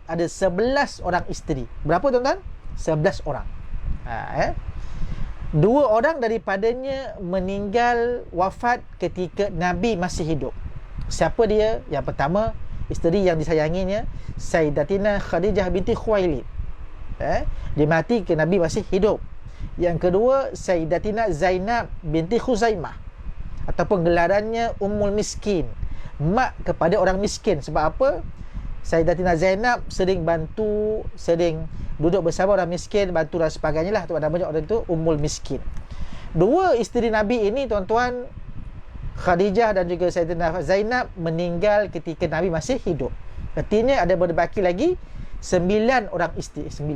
ada 11 orang isteri. Berapa tuan-tuan? 11 orang. 2 orang daripadanya meninggal wafat ketika Nabi masih hidup. Siapa dia? Yang pertama, isteri yang disayanginya, Sayyidatina Khadijah binti Khuwailid. Dia mati ke Nabi masih hidup. Yang kedua, Sayyidatina Zainab binti Khuzaimah, ataupun gelarannya Ummul Miskin, mak kepada orang miskin. Sebab apa? Sayyidatina Zainab sering bantu, sering duduk bersama orang miskin, bantu dan sebagainya lah. Namanya orang itu Ummul Miskin. 2 isteri Nabi ini tuan-tuan, Khadijah dan juga Sayyidatina Zainab, meninggal ketika Nabi masih hidup. Artinya ada berbaki lagi 9 orang isteri. 9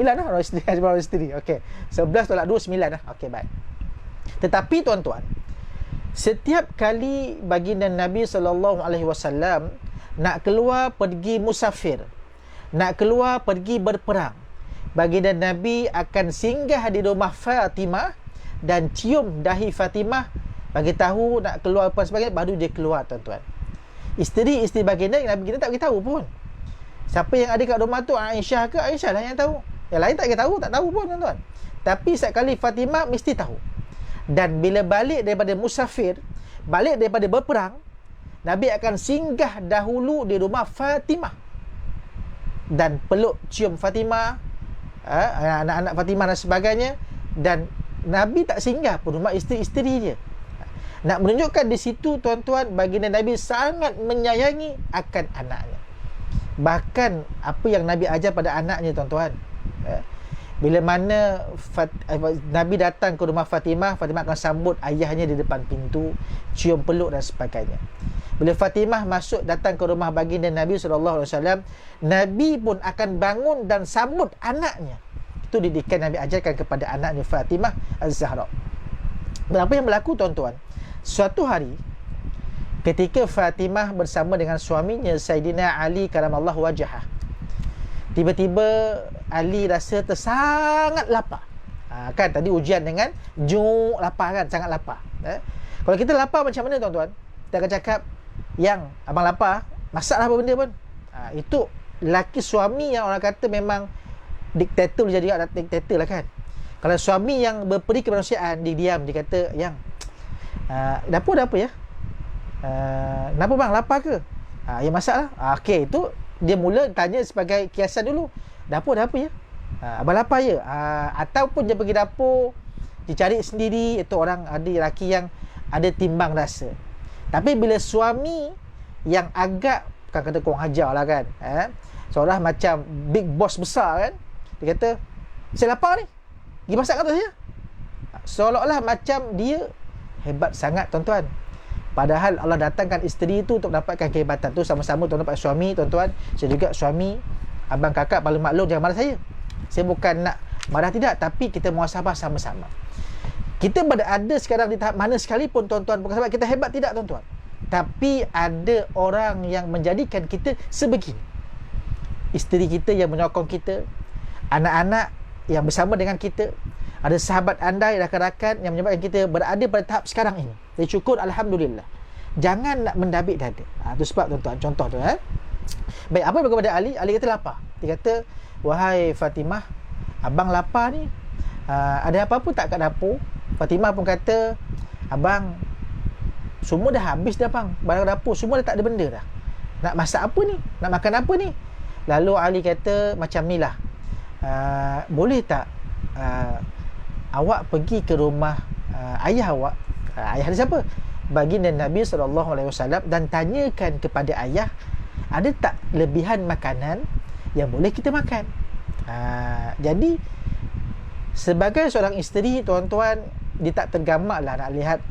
lah orang isteri, orang isteri. Okey. 11 tolak 2, 9 lah. Okey, baik. Tetapi tuan-tuan, setiap kali baginda Nabi SAW nak keluar pergi musafir, nak keluar pergi berperang, baginda Nabi akan singgah di rumah Fatimah dan cium dahi Fatimah, bagi tahu nak keluar apa sebagainya, baru dia keluar tuan-tuan. Isteri-isteri baginda, Nabi kita tak beritahu pun. Siapa yang ada kat rumah tu, Aisyah ke? Aisyah lah yang tahu. Yang lain tak tahu pun tuan-tuan. Tapi setiap kali Fatimah mesti tahu. Dan bila balik daripada musafir, balik daripada berperang, Nabi akan singgah dahulu di rumah Fatimah dan peluk cium Fatimah, anak-anak Fatimah dan sebagainya. Dan Nabi tak singgah pun rumah isteri-isteri dia. Nak menunjukkan di situ tuan-tuan, baginda Nabi sangat menyayangi akan anaknya. Bahkan apa yang Nabi ajar pada anaknya tuan-tuan, bila mana Nabi datang ke rumah Fatimah, Fatimah akan sambut ayahnya di depan pintu, cium peluk dan sebagainya. Bila Fatimah datang ke rumah baginda Nabi SAW, Nabi pun akan bangun dan sambut anaknya. Itu didikan Nabi ajarkan kepada anaknya Fatimah Az-Zahra. Dan apa yang berlaku tuan-tuan? Suatu hari ketika Fatimah bersama dengan suaminya Saidina Ali karamallahu wajhah, tiba-tiba Ali rasa sangat lapar. Kan tadi ujian dengan lapar kan, sangat lapar. Kalau kita lapar macam mana tuan-tuan? Kita akan cakap, yang abang lapar, masaklah apa benda pun. Itu lelaki suami yang orang kata memang diktator, dia jadi diktator lah kan. Kalau suami yang berperi kemanusiaan, dia diam, dia kata, yang dapur dah apa ya? Kenapa bang, lapar ke? Ya masak lah. Okey, itu dia mula tanya sebagai kiasan dulu, dapur dah apa ya? Abang lapar ya? Ataupun dia pergi dapur, dia cari sendiri. Itu orang, ada lelaki yang ada timbang rasa. Tapi bila suami yang agak, bukan kata kurang ajar lah kan, seolah macam big boss besar kan, dia kata, saya lapar ni, pergi masak kat saya. Seolah-olah macam dia hebat sangat tuan-tuan. Padahal Allah datangkan isteri itu untuk dapatkan kehebatan tu. Sama-sama tuan-tuan dapat suami tuan-tuan. Saya juga suami, abang kakak paling maklum, jangan marah saya. Saya bukan nak marah, tidak, tapi kita muhasabah sama-sama. Kita berada sekarang di tahap mana sekalipun tuan-tuan, bukan sebab kita hebat, tidak tuan-tuan, tapi ada orang yang menjadikan kita sebegini. Isteri kita yang menyokong kita, anak-anak yang bersama dengan kita, ada sahabat andai, rakan-rakan yang menyebabkan kita berada pada tahap sekarang ini. Jadi syukur, alhamdulillah. Jangan nak mendabik dada. Itu sebab tuan-tuan, contoh tu. Baik, apa yang kepada Ali? Ali kata lapar. Dia kata, wahai Fatimah, abang lapar ni, ada apa-apa tak kat dapur? Fatimah pun kata, abang, semua dah habis dah bang, barang dapur semua dah tak ada benda dah. Nak masak apa ni? Nak makan apa ni? Lalu Ali kata, macam ni lah, boleh tak awak pergi ke rumah ayah awak, ayah dia siapa? Baginda Nabi SAW, dan tanyakan kepada ayah, ada tak lebihan makanan yang boleh kita makan. Jadi sebagai seorang isteri tuan-tuan, dia tak tergamak lah nak lihat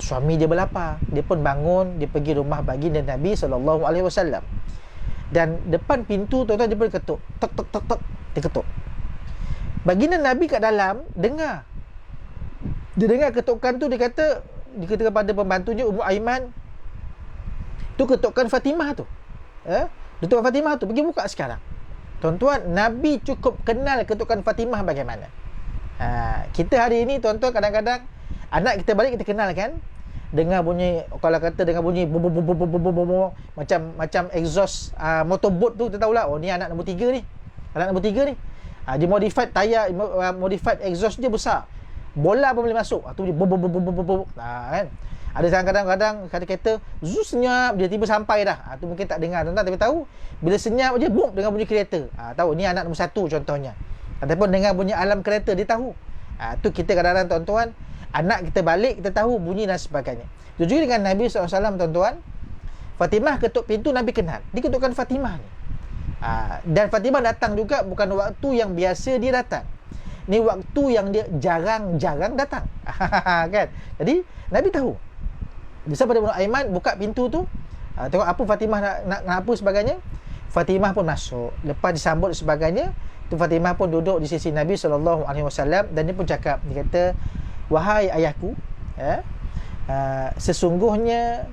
suami dia berlapar. Dia pun bangun, dia pergi rumah baginda Nabi SAW, dan depan pintu tuan-tuan dia pun ketuk, tok tok tok tok, dia ketuk. Baginda Nabi kat dalam dengar. Dia dengar ketukan tu, dia kata kepada pembantunya Ummu Aiman, tu ketukan Fatimah tu. Ketukan Fatimah tu, pergi buka sekarang. Tuan-tuan, Nabi cukup kenal ketukan Fatimah bagaimana. Kita hari ini tuan-tuan, kadang-kadang anak kita balik, kita kenal kan, dengar bunyi, kalau kata dengar bunyi macam exhaust motorboat tu, kita tahulah, oh ni anak nombor 3 ni, anak nombor 3 ni. Dia modified tayar, modified exhaust dia besar, bola pun boleh masuk. Tu dia kan. Ada kadang-kadang kereta senyap, dia tiba sampai dah. Tu mungkin tak dengar tuan-tuan, tapi tahu bila senyap je boom dengan bunyi kereta. Tahu ni anak nombor 1 contohnya. Ataupun dengar bunyi alarm kereta, dia tahu. Tu kita kadang-kadang tuan-tuan, anak kita balik, kita tahu bunyi dan sebagainya. Itu juga dengan Nabi SAW tuan-tuan. Fatimah ketuk pintu, Nabi kenal, dia ketukkan Fatimah ni. Dan Fatimah datang juga bukan waktu yang biasa dia datang. Ni waktu yang dia jarang-jarang datang. Kan? Jadi Nabi tahu. Bisa pada Ummu Aiman buka pintu tu, tengok apa Fatimah nak apa sebagainya. Fatimah pun masuk, lepas disambut sebagainya. Tu Fatimah pun duduk di sisi Nabi SAW, dan dia pun cakap, dia kata, wahai ayahku, sesungguhnya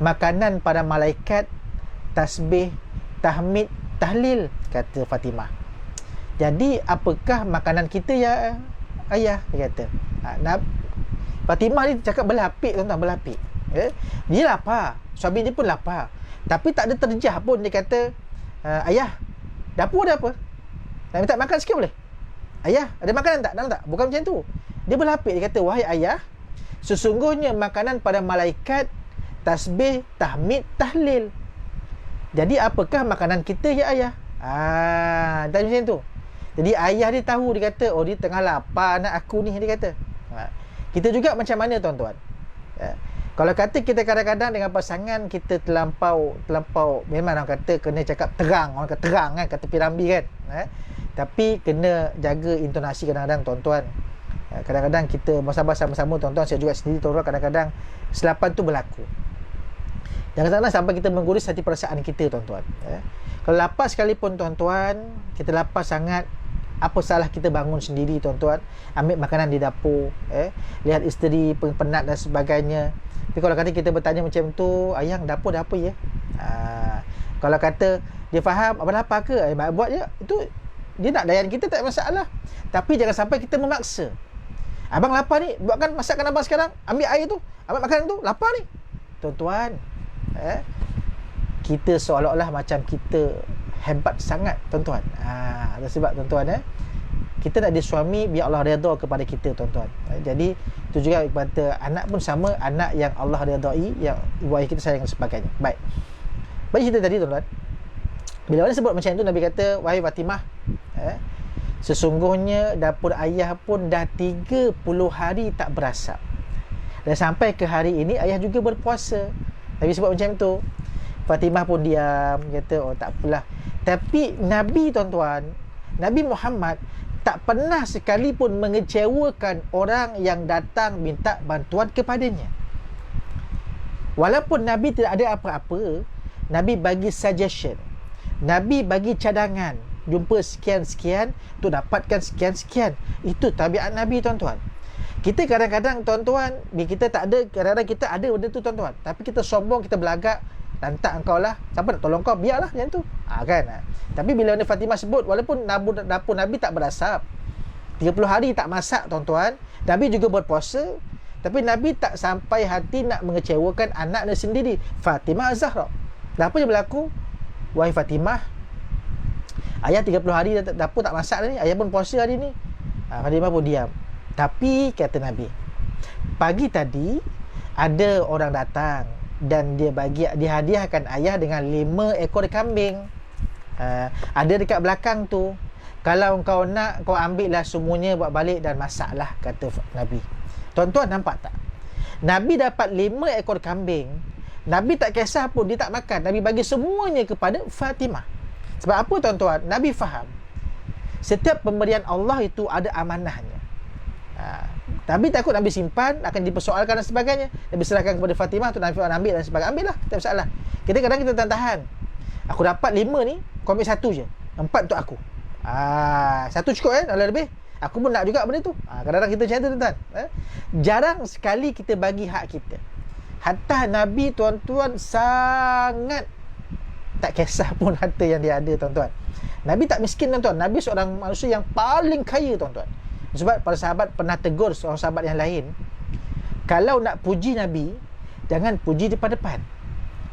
makanan para malaikat tasbih, tahmid, tahlil, kata Fatimah. Jadi apakah makanan kita ya ayah, dia kata. Fatimah ni cakap berlapik tuan-tuan, berlapik. Dia lapar, suami dia pun lapar, tapi tak ada terjah pun. Dia kata, ayah, dapur ada apa? Nak minta makan sikit boleh? Ayah, ada makanan tak? Nak tak? Bukan macam tu. Dia berlapik, dia kata, wahai ayah, sesungguhnya makanan pada malaikat tasbih, tahmid, tahlil. Jadi apakah makanan kita ya ayah? Tak macam tu. Jadi ayah dia tahu, dia kata, oh dia tengah lapar anak aku ni, dia kata. Kita juga macam mana tuan-tuan? Kalau kata kita kadang-kadang dengan pasangan kita terlampau, memang orang kata kena cakap terang, orang kata terang kan, kata Pirambi kan. Tapi kena jaga intonasi kadang-kadang tuan-tuan. Kadang-kadang kita muhasabah sama-sama tuan-tuan, saya juga sendiri tuan-tuan, kadang-kadang selapan tu berlaku. Jangan sampai kita menggurus hati perasaan kita tuan-tuan. Kalau lapar sekalipun tuan-tuan, kita lapar sangat, Apa salah kita bangun sendiri tuan-tuan, ambil makanan di dapur, lihat isteri penat dan sebagainya. Tapi kalau kata kita bertanya macam tu, ayang dapur dah apa ya? Kalau kata dia faham, abang lapar ke? Buat je. Itu dia nak layan kita, tak ada masalah. Tapi jangan sampai kita memaksa. Abang lapar ni, buatkan masakan abang sekarang. Ambil air tu, ambil makanan tu, lapar ni. Tuan-tuan, kita seolah-olah macam kita hebat sangat, tuan-tuan. Sebab tuan-tuan, kita nak jadi suami biar Allah redha kepada kita, tuan-tuan. Jadi itu juga kepada anak pun sama, anak yang Allah redai, yang ibu ayah kita sayang dan sebagainya. Baik. Bagi cerita tadi, tuan-tuan, bila orang sebut macam itu, Nabi kata, wahai Fatimah, sesungguhnya dapur ayah pun dah 30 hari tak berasap. Dan sampai ke hari ini ayah juga berpuasa. Nabi sebut macam tu. Fatimah pun diam, kata oh tak apalah. Tapi Nabi, tuan-tuan, Nabi Muhammad tak pernah sekalipun mengecewakan orang yang datang minta bantuan kepadanya. Walaupun Nabi tidak ada apa-apa, Nabi bagi suggestion, Nabi bagi cadangan. Jumpa sekian-sekian, tu dapatkan sekian-sekian. Itu tabiat Nabi, tuan-tuan. Kita kadang-kadang, tuan-tuan, kita tak ada, kadang-kadang kita ada benda tu, tuan-tuan, tapi kita sombong, kita belagak, lantak engkau lah, siapa nak tolong kau, biarlah macam tu, kan. Tapi bila Fatimah sebut, walaupun dapur Nabi tak berasap, 30 hari tak masak, tuan-tuan, Nabi juga berpuasa, tapi Nabi tak sampai hati nak mengecewakan anaknya sendiri, Fatimah Az-Zahra. Dan apa yang berlaku? Wahai Fatimah, ayah 30 hari dapur tak masak dah ni, ayah pun puasa hari ni. Fatimah pun diam. Tapi kata Nabi, pagi tadi ada orang datang dan dia hadiahkan ayah dengan 5 ekor kambing. Ada dekat belakang tu. Kalau kau nak, kau ambil lah semuanya, buat balik dan masaklah, kata Nabi. Tuan-tuan nampak tak? Nabi dapat 5 ekor kambing. Nabi tak kisah pun, dia tak makan. Nabi bagi semuanya kepada Fatimah. Sebab apa, tuan-tuan? Nabi faham setiap pemberian Allah itu ada amanahnya. Nabi takut Nabi simpan, akan dipersoalkan dan sebagainya. Nabi serahkan kepada Fatimah, tu Nabi ambil dan sebagainya. Ambil lah, tak ada masalah. Kita kadang kita tahan. Aku dapat 5 ni, kau ambil 1 je, 4 untuk aku. 1 cukup kalau lebih. Aku pun nak juga benda tu. Kadang-kadang kita macam tu, tuan-tuan. Jarang sekali kita bagi hak kita. Hatta Nabi, tuan-tuan, sangat tak kisah pun harta yang dia ada, tuan-tuan. Nabi tak miskin, tuan-tuan. Nabi seorang manusia yang paling kaya, tuan-tuan. Sebab para sahabat pernah tegur seorang sahabat yang lain, kalau nak puji Nabi, jangan puji depan-depan.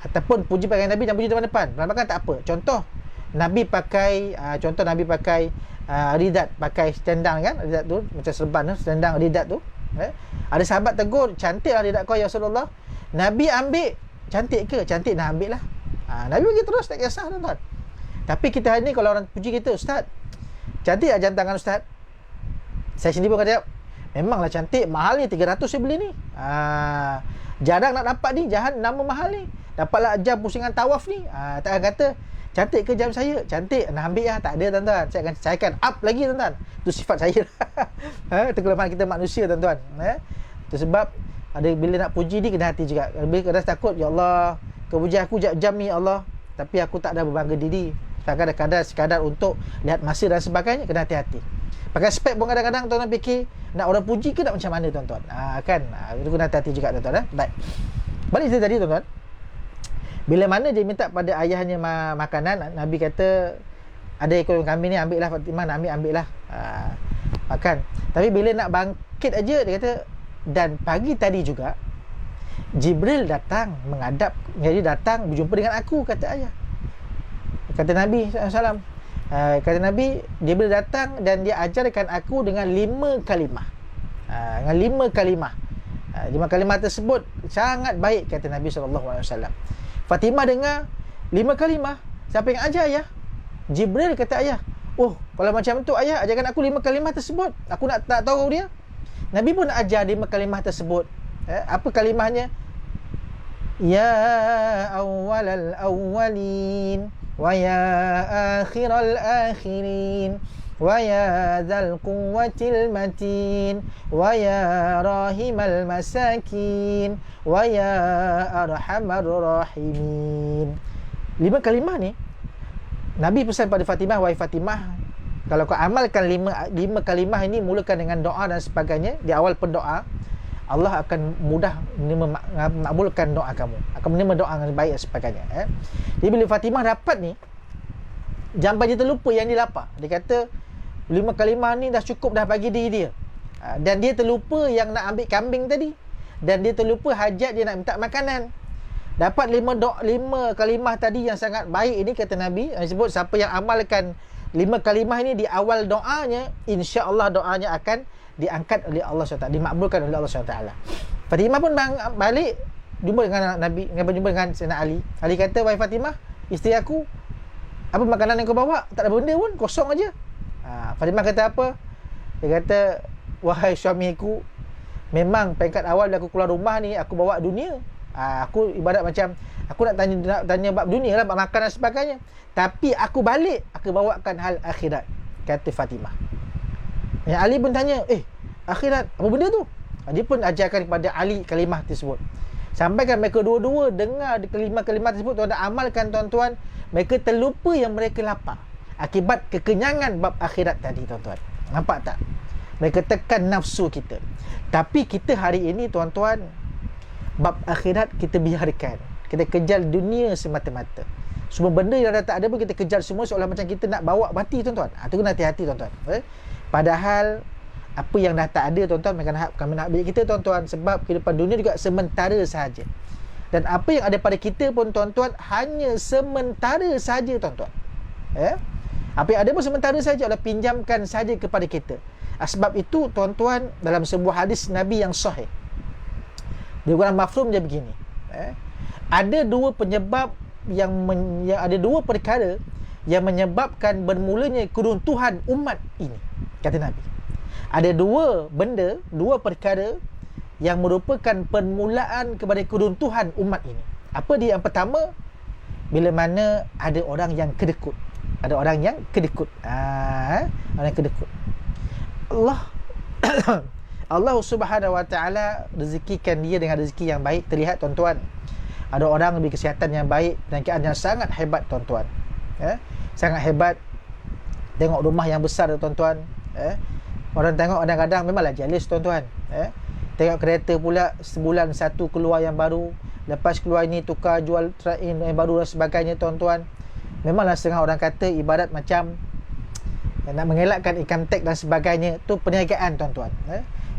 Ataupun puji pakai Nabi, jangan puji depan-depan. Belakang tak apa. Contoh, Nabi pakai ridat, pakai selendang kan, ridat tu macam serban tu, selendang ridat tu. Ada sahabat tegur, cantik lah ridat kau ya Rasulullah. Nabi ambil, cantik ke? Cantik, nak ambil lah. Nabi bagi terus, tak kisah, tuan-tuan. Tapi kita hari ni kalau orang puji kita, Ustaz, cantik lah jam tangan Ustaz. Saya sendiri pun kata, memanglah cantik, mahal ni, 300 saya beli ni. Jarang nak dapat ni, jangan nama mahal ni. Dapatlah jam pusingan tawaf ni. Tak akan kata, cantik ke jam saya? Cantik, nak ambil lah. Tak ada, tuan-tuan. Saya akan up lagi, tuan-tuan. Itu sifat saya. Itu kelemahan kita manusia, tuan-tuan. Itu sebab bila nak puji ni, kena hati juga. Lebih kadang takut, ya Allah, kau puji aku jam ni, ya Allah, tapi aku tak ada berbangga diri. Kadang-kadang sekadar untuk lihat masa dan sebagainya, kena hati-hati. Pakai spek pun kadang-kadang tuan-tuan fikir nak orang puji ke nak macam mana, tuan-tuan. Itu kena hati-hati juga, tuan-tuan. Baik. Balik cerita tadi, tuan-tuan. Bila mana dia minta pada ayahnya makanan, Nabi kata, ada ekor kambing ni, ambil lah Fatimah, nak ambil lah. Makan. Tapi bila nak bangkit aja, dia kata, dan pagi tadi juga Jibril datang menghadap, jadi datang berjumpa dengan aku, kata ayah. Kata Nabi SAW, kata Nabi, Jibril datang dan dia ajarkan aku dengan 5 kalimah. Dengan 5 kalimah. 5 kalimah tersebut sangat baik, kata Nabi SAW. Fatimah dengar 5 kalimah, siapa yang ajar ayah? Jibril, kata ayah. Oh, kalau macam tu ayah, ajarkan aku 5 kalimah tersebut. Aku nak tak tahu dia. Nabi pun ajar 5 kalimah tersebut. Apa kalimahnya? Ya awwalal awwalin, wa ya akhiral akhirin, wa ya dzal quwwatil matin, wa ya rahimal masakin, wa ya arhamar rahimin. 5 kalimah ni Nabi pesan pada Fatimah, wahai Fatimah, Kalau kau amalkan lima kalimah ini, mulakan dengan doa dan sebagainya, di awal pendoa, Allah akan mudah memakbulkan doa kamu, akan menerima doa dengan baik dan sebagainya. Jadi bila Fatimah dapat ni, jamban dia terlupa yang dia lapar. Dia kata 5 kalimah ni dah cukup dah bagi diri dia. Dan dia terlupa yang nak ambil kambing tadi, dan dia terlupa hajat dia nak minta makanan. Dapat 5 kalimah tadi yang sangat baik ini, kata Nabi, yang disebut siapa yang amalkan 5 kalimah ini di awal doanya, insya-Allah doanya akan diangkat oleh Allah SWT, dimakbulkan oleh Allah SWT. Fatimah pun balik jumpa dengan Nabi, jumpa dengan Sayyidina Ali. Ali kata, "Wahai Fatimah, isteri aku, apa makanan yang kau bawa? Tak ada benda pun, kosong aja." Fatimah kata apa? Dia kata, "Wahai suamiku, memang peringkat awal aku keluar rumah ni, aku bawa dunia. Aku ibarat macam aku nak tanya bab dunia lah, bab makan dan sebagainya. Tapi aku balik, aku bawakan hal akhirat," kata Fatimah. Yang Ali pun tanya, akhirat apa benda tu? Dia pun ajarkan kepada Ali kalimah tersebut. Sampaikan mereka dua-dua dengar kalimah tersebut, tuan-tuan amalkan tuan-tuan, mereka terlupa yang mereka lapar akibat kekenyangan bab akhirat tadi, tuan-tuan. Nampak tak? Mereka tekan nafsu kita. Tapi kita hari ini, tuan-tuan, bab akhirat kita biarkan. Kita kejar dunia semata-mata. Semua benda yang dah tak ada pun kita kejar semua, seolah macam kita nak bawa mati, tuan-tuan. Itu kena hati-hati, tuan-tuan. Padahal apa yang dah tak ada, tuan-tuan, kami nak ambil kita, tuan-tuan, sebab kehidupan dunia juga sementara sahaja. Dan apa yang ada pada kita pun, tuan-tuan, hanya sementara sahaja, tuan-tuan. Apa yang ada pun sementara sahaja, Allah pinjamkan sahaja kepada kita. Sebab itu, tuan-tuan, dalam sebuah hadis Nabi yang sahih, dia kurang mafhum dia begini. Ada dua penyebab yang ada dua perkara yang menyebabkan bermulanya keruntuhan umat ini, kata Nabi. Ada dua benda, dua perkara yang merupakan permulaan kepada keruntuhan umat ini. Apa dia? Yang pertama, bila mana ada orang yang kedekut. Ada orang yang kedekut. Orang yang kedekut. Allah Subhanahu Wa Taala rezekikan dia dengan rezeki yang baik. Terlihat, tuan-tuan, ada orang lebih kesihatan yang baik dan keadaan yang sangat hebat, tuan-tuan. Sangat hebat. Tengok rumah yang besar, tuan-tuan. Orang tengok kadang-kadang memanglah jealous, tuan-tuan. Tengok kereta pula, sebulan satu keluar yang baru, lepas keluar ini tukar jual trade-in yang baru dan sebagainya, tuan-tuan. Memanglah setengah orang kata ibarat macam nak mengelakkan income tax dan sebagainya. Tu perniagaan, tuan-tuan.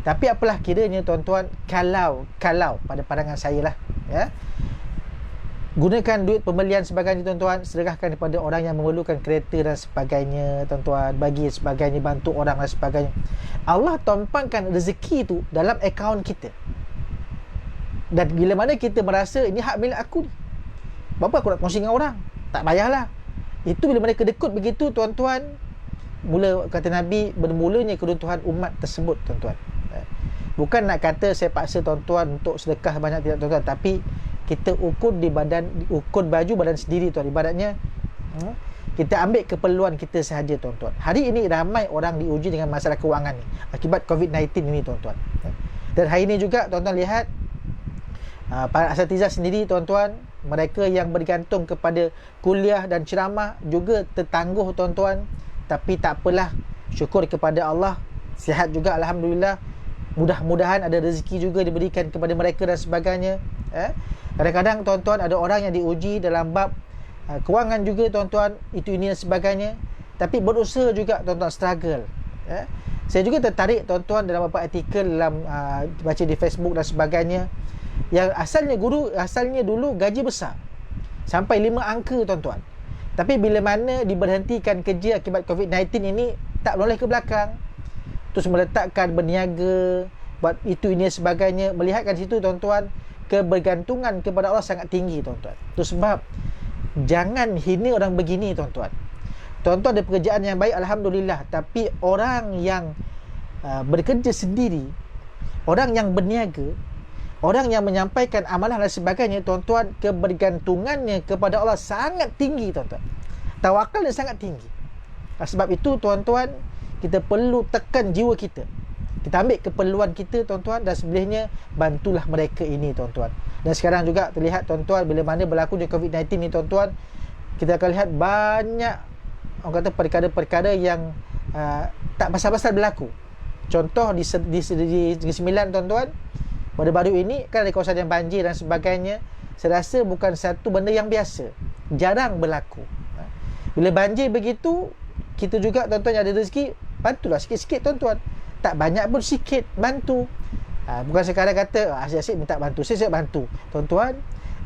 Tapi apalah kiranya, tuan-tuan, kalau pada pandangan saya lah, gunakan duit pembelian sebagainya, tuan-tuan, sedekahkan kepada orang yang memerlukan kereta dan sebagainya, tuan-tuan, bagi sebagainya, bantu orang dan sebagainya. Allah tumpangkan rezeki tu dalam akaun kita. Dan bila mana kita merasa ini hak milik aku ni, berapa aku nak kongsi dengan orang, tak payahlah. Itu bila mana kedekut begitu, tuan-tuan, mula, kata Nabi, bermulanya keruntuhan umat tersebut, tuan-tuan. Bukan nak kata saya paksa tuan-tuan untuk sedekah banyak, tidak, tuan-tuan. Tapi kita ukur ukur baju badan sendiri, tuan. Ibaratnya kita ambil keperluan kita sahaja, tuan-tuan. Hari ini ramai orang diuji dengan masalah kewangan ni akibat COVID-19 ini, tuan-tuan. Dan hari ini juga, tuan-tuan, lihat para asatizah sendiri, tuan-tuan, mereka yang bergantung kepada kuliah dan ceramah juga tertangguh, tuan-tuan. Tapi tak apalah, syukur kepada Allah, sihat juga, alhamdulillah. Mudah-mudahan ada rezeki juga diberikan kepada mereka dan sebagainya. Kadang-kadang, tuan-tuan, ada orang yang diuji dalam bab kewangan juga, tuan-tuan, itu ini dan sebagainya. Tapi berusaha juga, tuan-tuan, struggle. Saya juga tertarik, tuan-tuan, dalam beberapa artikel dalam baca di Facebook dan sebagainya, yang asalnya dulu gaji besar sampai 5 angka, tuan-tuan. Tapi bila mana diberhentikan kerja akibat COVID-19 ini, tak boleh ke belakang, terus meletakkan berniaga, buat itu ini sebagainya. Melihatkan situ, tuan-tuan, kebergantungan kepada Allah sangat tinggi, tuan-tuan. Itu sebab jangan hina orang begini, tuan-tuan. Tuan-tuan ada pekerjaan yang baik, alhamdulillah. Tapi orang yang bekerja sendiri, orang yang berniaga, orang yang menyampaikan amalan dan sebagainya, tuan-tuan, kebergantungannya kepada Allah sangat tinggi, tuan-tuan. Tawakalnya sangat tinggi. Sebab itu, tuan-tuan, kita perlu tekan jiwa kita. Kita ambil keperluan kita, tuan-tuan, dan sebelahnya bantulah mereka ini, tuan-tuan. Dan sekarang juga terlihat, tuan-tuan, bila mana berlaku COVID-19 ni, tuan-tuan, kita akan lihat banyak, orang kata, perkara-perkara yang tak pasal-pasal berlaku. Contoh di Negeri Sembilan tuan-tuan, baru-baru ini kan ada kawasan yang banjir dan sebagainya. Saya rasa bukan satu benda yang biasa, jarang berlaku. Bila banjir begitu, kita juga tuan-tuan yang ada rezeki, bantulah sikit-sikit tuan-tuan. Tak banyak pun sikit bantu. Bukan sekadar kata asyik-asyik minta bantu, saya bantu. Tuan-tuan,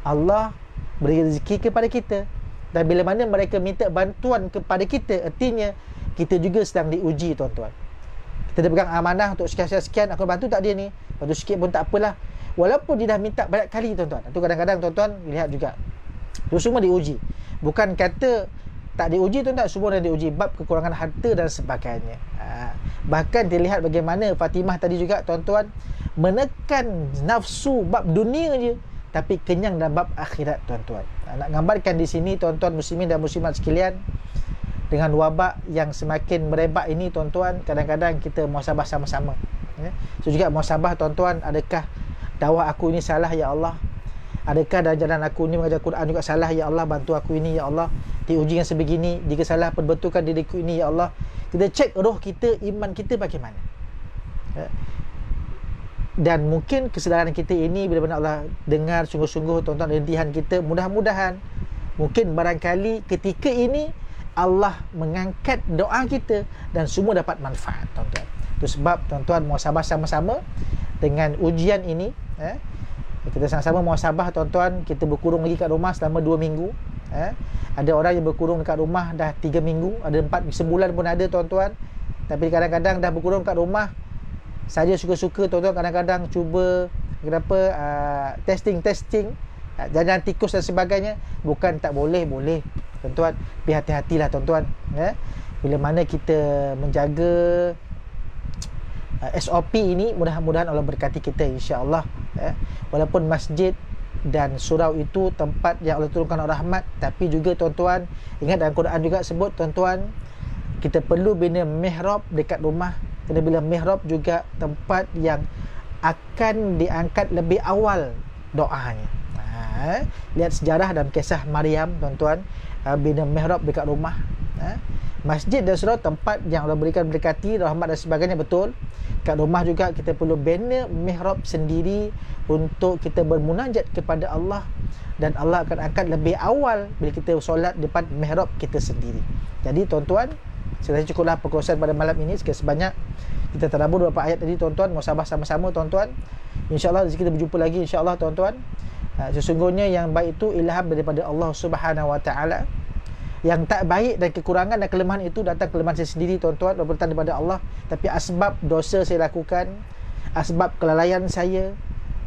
Allah beri rezeki kepada kita, dan bila mana mereka minta bantuan kepada kita, artinya kita juga sedang diuji tuan-tuan. Kita dah pegang amanah untuk sekian-sekian, aku bantu tak dia ni, bantu sikit pun tak apalah, walaupun dia dah minta banyak kali tuan-tuan. Itu kadang-kadang tuan-tuan lihat juga, itu semua diuji. Bukan kata tak diuji tuan-tuan, semua dah diuji, bab kekurangan harta dan sebagainya. Bahkan dilihat bagaimana Fatimah tadi juga tuan-tuan, menekan nafsu bab dunia je, tapi kenyang dalam bab akhirat tuan-tuan. Nak gambarkan di sini tuan-tuan muslimin dan muslimat sekalian, dengan wabak yang semakin merebak ini tuan-tuan, kadang-kadang kita muhasabah sama-sama. So juga muhasabah tuan-tuan, adakah dakwah aku ini salah ya Allah? Adakah dalam jalan aku ini mengajar Quran juga salah ya Allah? Bantu aku ini ya Allah, di ujian sebegini, jika salah perbetulkan diriku ini ya Allah. Kita cek roh kita, iman kita bagaimana. Dan mungkin kesedaran kita ini bila Allah dengar sungguh-sungguh tuan-tuan rintihan kita, mudah-mudahan mungkin barangkali ketika ini Allah mengangkat doa kita dan semua dapat manfaat tuan-tuan. Itu sebab tuan-tuan muhasabah sama-sama dengan ujian ini. Kita sama-sama muhasabah tuan-tuan. Kita berkurung lagi kat rumah selama 2 minggu. Ada orang yang berkurung dekat rumah dah 3 minggu, ada 4 sebulan pun ada tuan-tuan. Tapi kadang-kadang dah berkurung kat rumah saja suka-suka tuan-tuan, kadang-kadang cuba testing jalan tikus dan sebagainya. Bukan tak boleh, boleh tuan-tuan, tapi hati-hatilah tuan-tuan. Bila mana kita menjaga SOP ini, mudah-mudahan Allah berkati kita insya-Allah. Walaupun masjid dan surau itu tempat yang Allah turunkan rahmat, tapi juga tuan-tuan ingat dalam Quran juga sebut tuan-tuan, kita perlu bina mihrab dekat rumah. Kena bila mihrab juga tempat yang akan diangkat lebih awal doanya. Lihat sejarah dalam kisah Maryam tuan-tuan, bina mihrab dekat rumah. Masjid dan surau tempat yang Allah berikan berkati, rahmat dan sebagainya, betul. Kat rumah juga kita perlu bina mihrab sendiri untuk kita bermunajat kepada Allah, dan Allah akan angkat lebih awal bila kita solat depan mihrab kita sendiri. Jadi tuan-tuan, saya rasa cukuplah perkongsian pada malam ini. Sebanyak kita tadabbur beberapa ayat tadi tuan-tuan, muhasabah sama-sama tuan-tuan. InsyaAllah kita berjumpa lagi insyaAllah tuan-tuan. Sesungguhnya yang baik itu ilham daripada Allah Subhanahu Wa Taala. Yang tak baik dan kekurangan dan kelemahan itu datang kelemahan saya sendiri tuan-tuan, berberatan daripada Allah. Tapi asbab dosa saya lakukan, asbab kelalaian saya,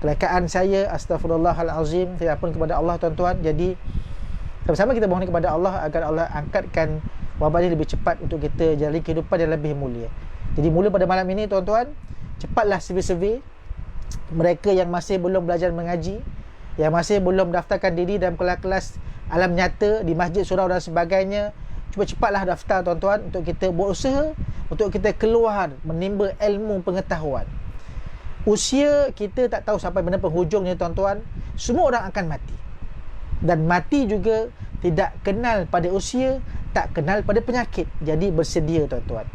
kelekaan saya, astaghfirullahalazim, saya ampun kepada Allah tuan-tuan. Jadi sama-sama kita mohon kepada Allah agar Allah angkatkan wabak ini lebih cepat untuk kita jalani kehidupan yang lebih mulia. Jadi mula pada malam ini tuan-tuan, cepatlah survey mereka yang masih belum belajar mengaji, yang masih belum daftarkan diri dalam kelas-kelas alam nyata di masjid, surau dan sebagainya, cuba cepatlah daftar tuan-tuan, untuk kita berusaha untuk kita keluar menimba ilmu pengetahuan. Usia kita tak tahu sampai mana penghujungnya tuan-tuan. Semua orang akan mati, dan mati juga tidak kenal pada usia, tak kenal pada penyakit. Jadi bersedia tuan-tuan.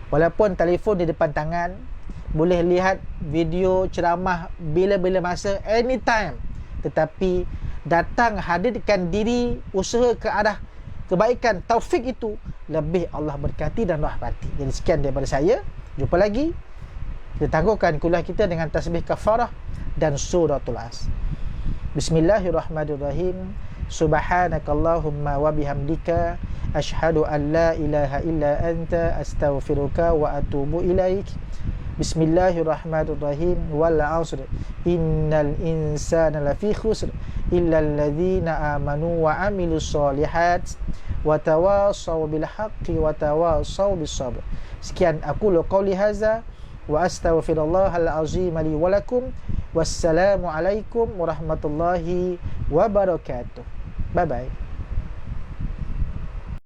Walaupun telefon di depan tangan, boleh lihat video ceramah bila-bila masa, anytime, tetapi datang hadirkan diri, usaha ke arah kebaikan, taufik itu lebih Allah berkati dan rahmati. Jadi sekian daripada saya. Jumpa lagi. Kita tangguhkan kuliah kita dengan tasbih kafarah dan suratul As. Bismillahirrahmanirrahim. Subhanakallahumma wa bihamdika asyhadu an la ilaha illa anta astaghfiruka wa atubu ilaik. Bismillahirrahmanirrahim. Wal 'asr innal insana lafi khusr illa alladhina amanu wa 'amilus solihat wa tawassaw bil haqqi wa tawassaw bis sabr. Sekian aku qauli hadza wa astaghfirullahal azim li wa lakum. Wassalamu alaikum warahmatullahi wabarakatuh. Bye bye.